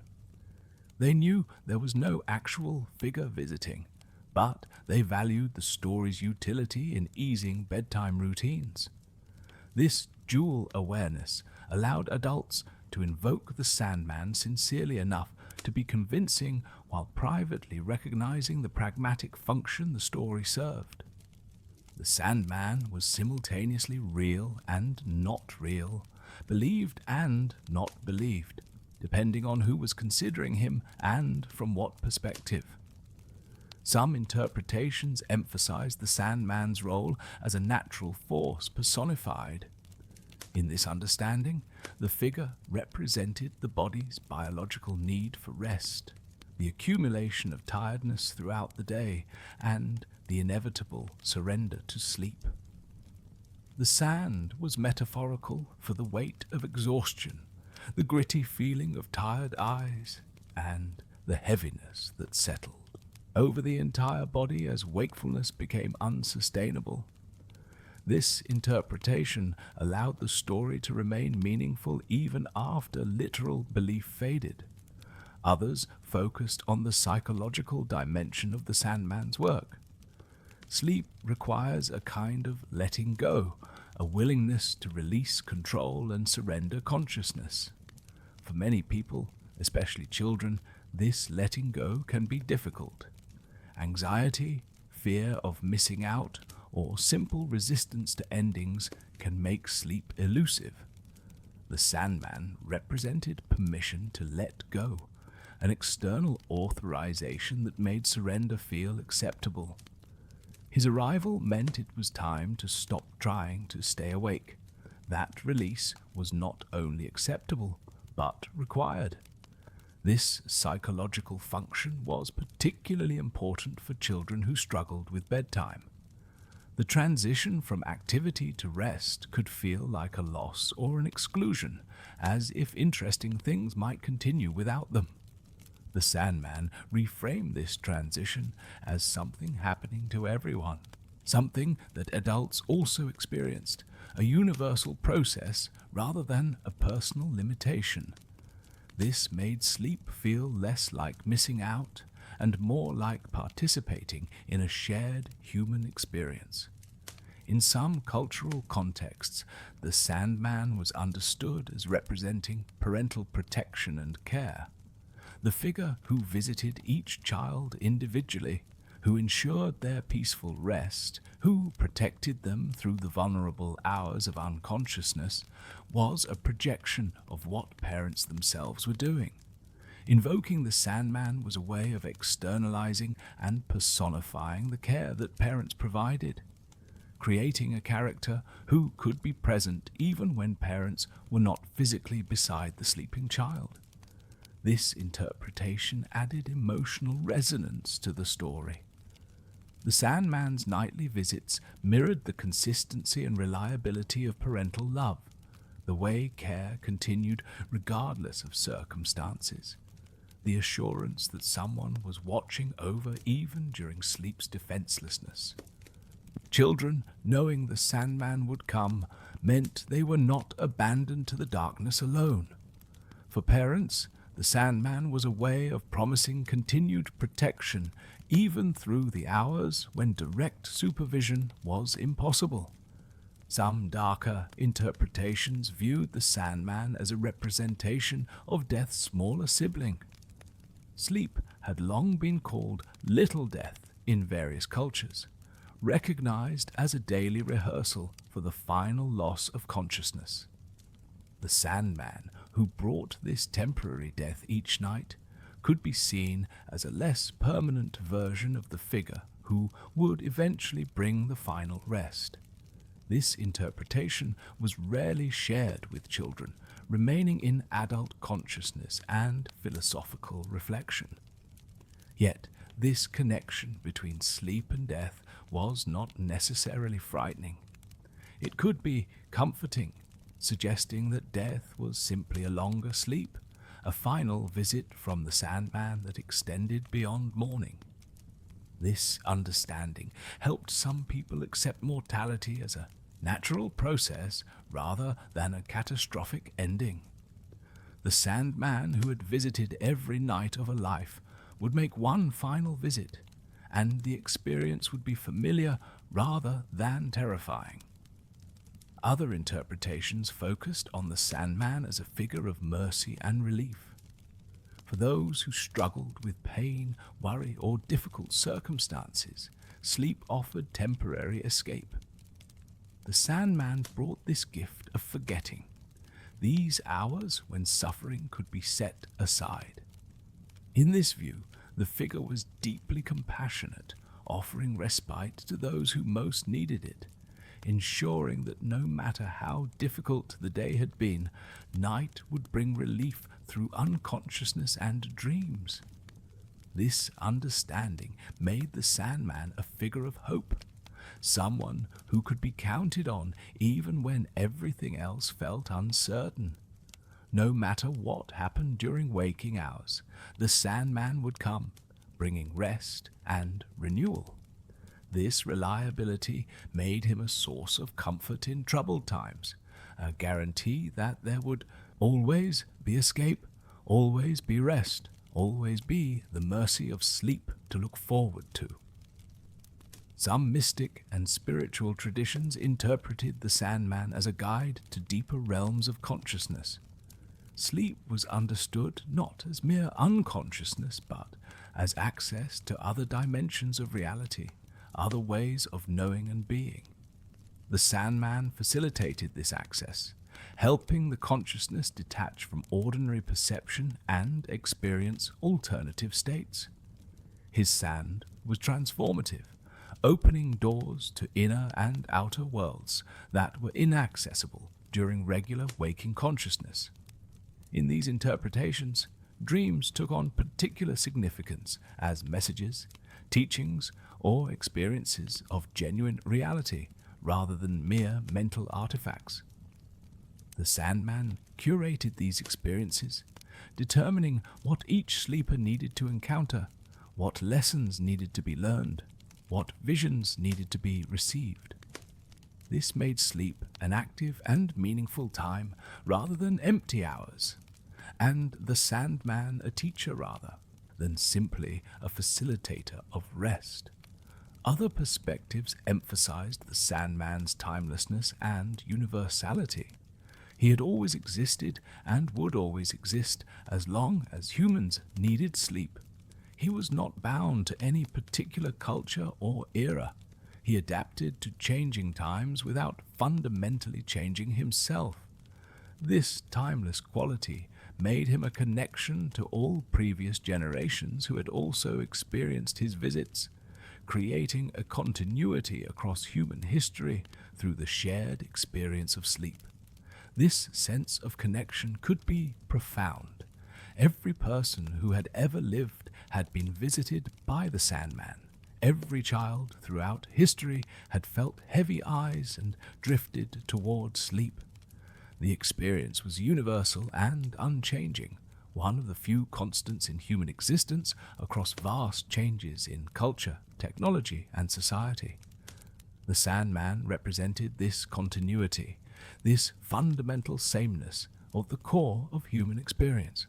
They knew there was no actual figure visiting, but they valued the story's utility in easing bedtime routines. This dual awareness allowed adults to invoke the Sandman sincerely enough to be convincing while privately recognizing the pragmatic function the story served. The Sandman was simultaneously real and not real, believed and not believed, depending on who was considering him and from what perspective. Some interpretations emphasize the Sandman's role as a natural force personified. In this understanding, the figure represented the body's biological need for rest, the accumulation of tiredness throughout the day, and the inevitable surrender to sleep. The sand was metaphorical for the weight of exhaustion, the gritty feeling of tired eyes, and the heaviness that settled over the entire body as wakefulness became unsustainable. This interpretation allowed the story to remain meaningful even after literal belief faded. Others focused on the psychological dimension of the Sandman's work. Sleep requires a kind of letting go, a willingness to release control and surrender consciousness. For many people, especially children, this letting go can be difficult. Anxiety, fear of missing out, or simple resistance to endings can make sleep elusive. The Sandman represented permission to let go, an external authorization that made surrender feel acceptable. His arrival meant it was time to stop trying to stay awake. That release was not only acceptable, but required. This psychological function was particularly important for children who struggled with bedtime. The transition from activity to rest could feel like a loss or an exclusion, as if interesting things might continue without them. The Sandman reframed this transition as something happening to everyone, something that adults also experienced, a universal process rather than a personal limitation. This made sleep feel less like missing out and more like participating in a shared human experience. In some cultural contexts, the Sandman was understood as representing parental protection and care. The figure who visited each child individually, who ensured their peaceful rest, who protected them through the vulnerable hours of unconsciousness, was a projection of what parents themselves were doing. Invoking the Sandman was a way of externalizing and personifying the care that parents provided, creating a character who could be present even when parents were not physically beside the sleeping child. This interpretation added emotional resonance to the story. The Sandman's nightly visits mirrored the consistency and reliability of parental love, the way care continued regardless of circumstances, the assurance that someone was watching over even during sleep's defenselessness. Children, knowing the Sandman would come, meant they were not abandoned to the darkness alone. For parents, the Sandman was a way of promising continued protection even through the hours when direct supervision was impossible. Some darker interpretations viewed the Sandman as a representation of Death's smaller sibling. Sleep had long been called Little Death in various cultures, recognized as a daily rehearsal for the final loss of consciousness. The Sandman, who brought this temporary death each night, could be seen as a less permanent version of the figure who would eventually bring the final rest. This interpretation was rarely shared with children, remaining in adult consciousness and philosophical reflection. Yet, this connection between sleep and death was not necessarily frightening. It could be comforting, suggesting that death was simply a longer sleep, a final visit from the Sandman that extended beyond morning. This understanding helped some people accept mortality as a natural process rather than a catastrophic ending. The Sandman, who had visited every night of a life, would make one final visit, and the experience would be familiar rather than terrifying. Other interpretations focused on the Sandman as a figure of mercy and relief. For those who struggled with pain, worry, or difficult circumstances, sleep offered temporary escape. The Sandman brought this gift of forgetting, these hours when suffering could be set aside. In this view, the figure was deeply compassionate, offering respite to those who most needed it, ensuring that no matter how difficult the day had been, night would bring relief through unconsciousness and dreams. This understanding made the Sandman a figure of hope, someone who could be counted on even when everything else felt uncertain. No matter what happened during waking hours, the Sandman would come, bringing rest and renewal. This reliability made him a source of comfort in troubled times, a guarantee that there would always be escape, always be rest, always be the mercy of sleep to look forward to. Some mystic and spiritual traditions interpreted the Sandman as a guide to deeper realms of consciousness. Sleep was understood not as mere unconsciousness, but as access to other dimensions of reality, other ways of knowing and being. The Sandman facilitated this access, helping the consciousness detach from ordinary perception and experience alternative states. His sand was transformative, opening doors to inner and outer worlds that were inaccessible during regular waking consciousness. In these interpretations, dreams took on particular significance as messages, teachings, or experiences of genuine reality rather than mere mental artifacts. The Sandman curated these experiences, determining what each sleeper needed to encounter, what lessons needed to be learned, what visions needed to be received. This made sleep an active and meaningful time rather than empty hours, and the Sandman a teacher rather than simply a facilitator of rest. Other perspectives emphasized the Sandman's timelessness and universality. He had always existed and would always exist as long as humans needed sleep. He was not bound to any particular culture or era. He adapted to changing times without fundamentally changing himself. This timeless quality made him a connection to all previous generations who had also experienced his visits, creating a continuity across human history through the shared experience of sleep. This sense of connection could be profound, Every person who had ever lived had been visited by the Sandman. Every child throughout history had felt heavy eyes and drifted toward sleep. The experience was universal and unchanging, one of the few constants in human existence across vast changes in culture, technology, and society. The Sandman represented this continuity, this fundamental sameness at the core of human experience.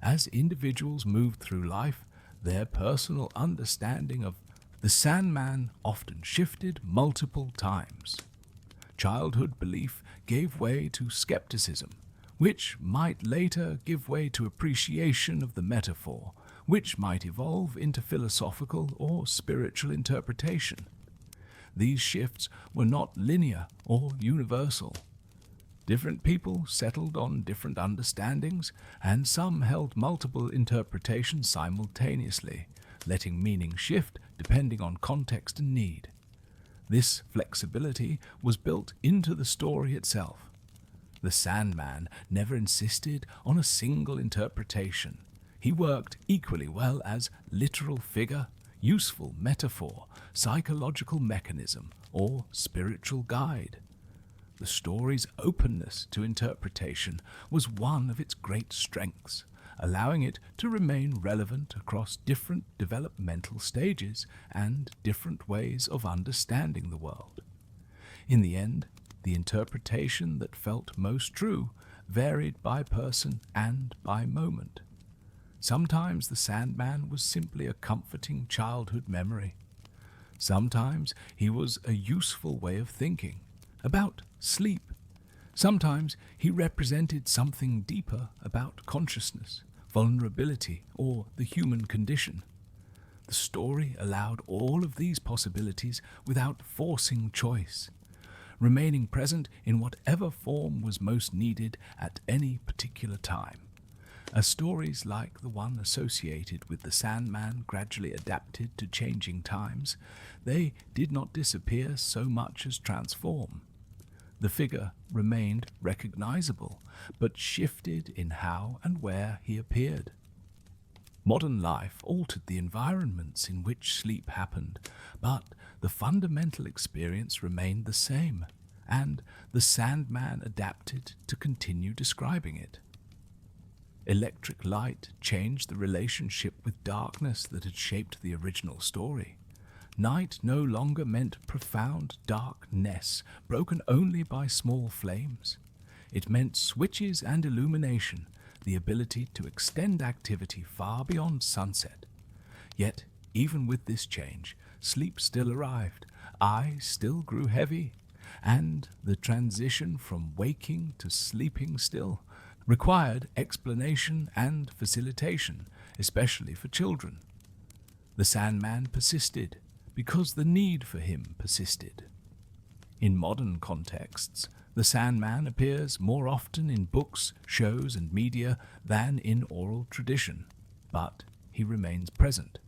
As individuals moved through life, their personal understanding of the Sandman often shifted multiple times. Childhood belief gave way to skepticism, which might later give way to appreciation of the metaphor, which might evolve into philosophical or spiritual interpretation. These shifts were not linear or universal. Different people settled on different understandings, and some held multiple interpretations simultaneously, letting meaning shift depending on context and need. This flexibility was built into the story itself. The Sandman never insisted on a single interpretation. He worked equally well as literal figure, useful metaphor, psychological mechanism, or spiritual guide. The story's openness to interpretation was one of its great strengths, allowing it to remain relevant across different developmental stages and different ways of understanding the world. In the end, the interpretation that felt most true varied by person and by moment. Sometimes the Sandman was simply a comforting childhood memory. Sometimes he was a useful way of thinking, about sleep. Sometimes he represented something deeper about consciousness, vulnerability, or the human condition. The story allowed all of these possibilities without forcing choice, remaining present in whatever form was most needed at any particular time. As stories like the one associated with the Sandman gradually adapted to changing times, they did not disappear so much as transform. The figure remained recognizable, but shifted in how and where he appeared. Modern life altered the environments in which sleep happened, but the fundamental experience remained the same, and the Sandman adapted to continue describing it. Electric light changed the relationship with darkness that had shaped the original story. Night no longer meant profound darkness, broken only by small flames. It meant switches and illumination, the ability to extend activity far beyond sunset. Yet, even with this change, sleep still arrived, eyes still grew heavy, and the transition from waking to sleeping still required explanation and facilitation, especially for children. The Sandman persisted, because the need for him persisted. In modern contexts, the Sandman appears more often in books, shows, and media than in oral tradition, but he remains present.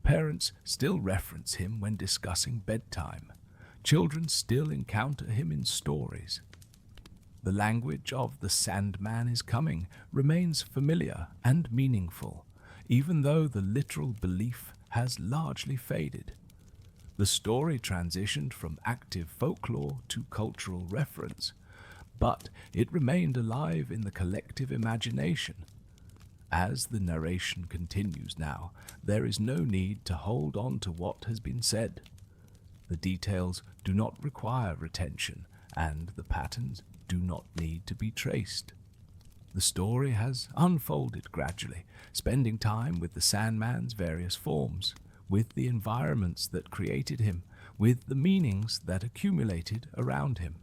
Parents still reference him when discussing bedtime. Children still encounter him in stories. The language of the Sandman is coming remains familiar and meaningful, even though the literal belief has largely faded. The story transitioned from active folklore to cultural reference, but it remained alive in the collective imagination. As the narration continues now, there is no need to hold on to what has been said. The details do not require retention, and the patterns do not need to be traced. The story has unfolded gradually, spending time with the Sandman's various forms, with the environments that created him, with the meanings that accumulated around him.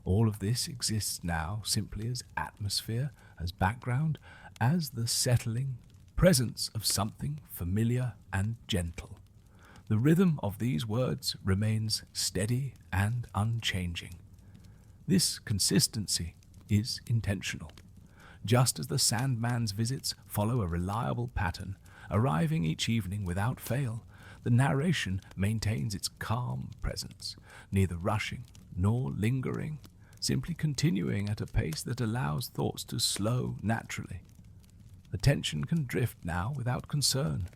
All of this exists now simply as atmosphere, as background, as the settling presence of something familiar and gentle. The rhythm of these words remains steady and unchanging. This consistency is intentional. Just as the Sandman's visits follow a reliable pattern, arriving each evening without fail, the narration maintains its calm presence, neither rushing nor lingering, simply continuing at a pace that allows thoughts to slow naturally. Attention can drift now without concern.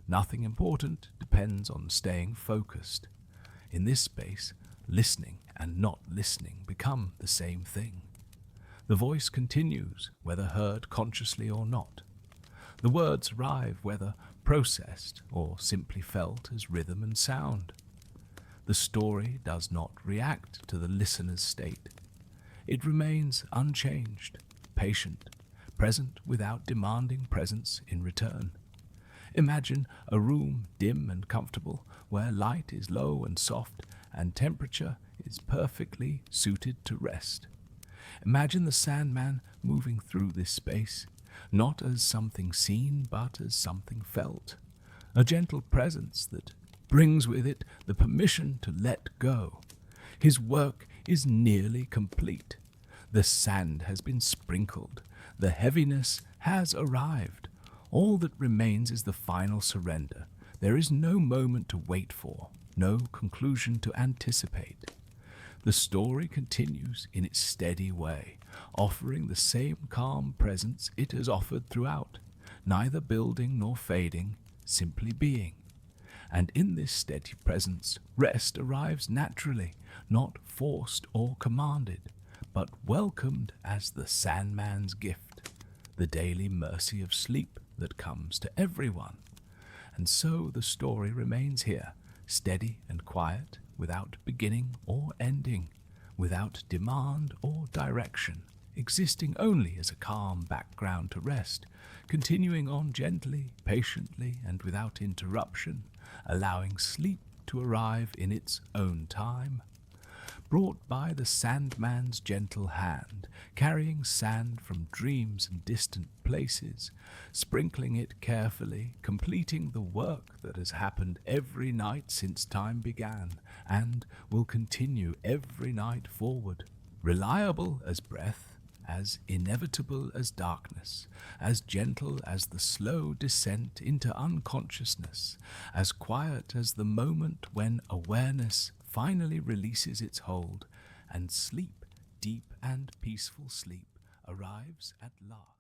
Nothing important depends on staying focused. In this space, listening and not listening become the same thing. The voice continues, whether heard consciously or not. The words arrive, whether processed or simply felt as rhythm and sound. The story does not react to the listener's state. It remains unchanged, patient, present without demanding presence in return. Imagine a room dim and comfortable, where light is low and soft and temperature is perfectly suited to rest. Imagine the Sandman moving through this space, not as something seen but as something felt, a gentle presence that brings with it the permission to let go. His work is nearly complete. The sand has been sprinkled. The heaviness has arrived. All that remains is the final surrender. There is no moment to wait for, no conclusion to anticipate. The story continues in its steady way, offering the same calm presence it has offered throughout, neither building nor fading, simply being. And in this steady presence, rest arrives naturally, not forced or commanded, but welcomed as the Sandman's gift, the daily mercy of sleep that comes to everyone. And so the story remains here, steady and quiet, without beginning or ending, without demand or direction, existing only as a calm background to rest, continuing on gently, patiently, and without interruption, allowing sleep to arrive in its own time. Brought by the Sandman's gentle hand, carrying sand from dreams and distant places, sprinkling it carefully, completing the work that has happened every night since time began, and will continue every night forward. Reliable as breath, as inevitable as darkness, as gentle as the slow descent into unconsciousness, as quiet as the moment when awareness finally releases its hold, and sleep, deep and peaceful sleep, arrives at last.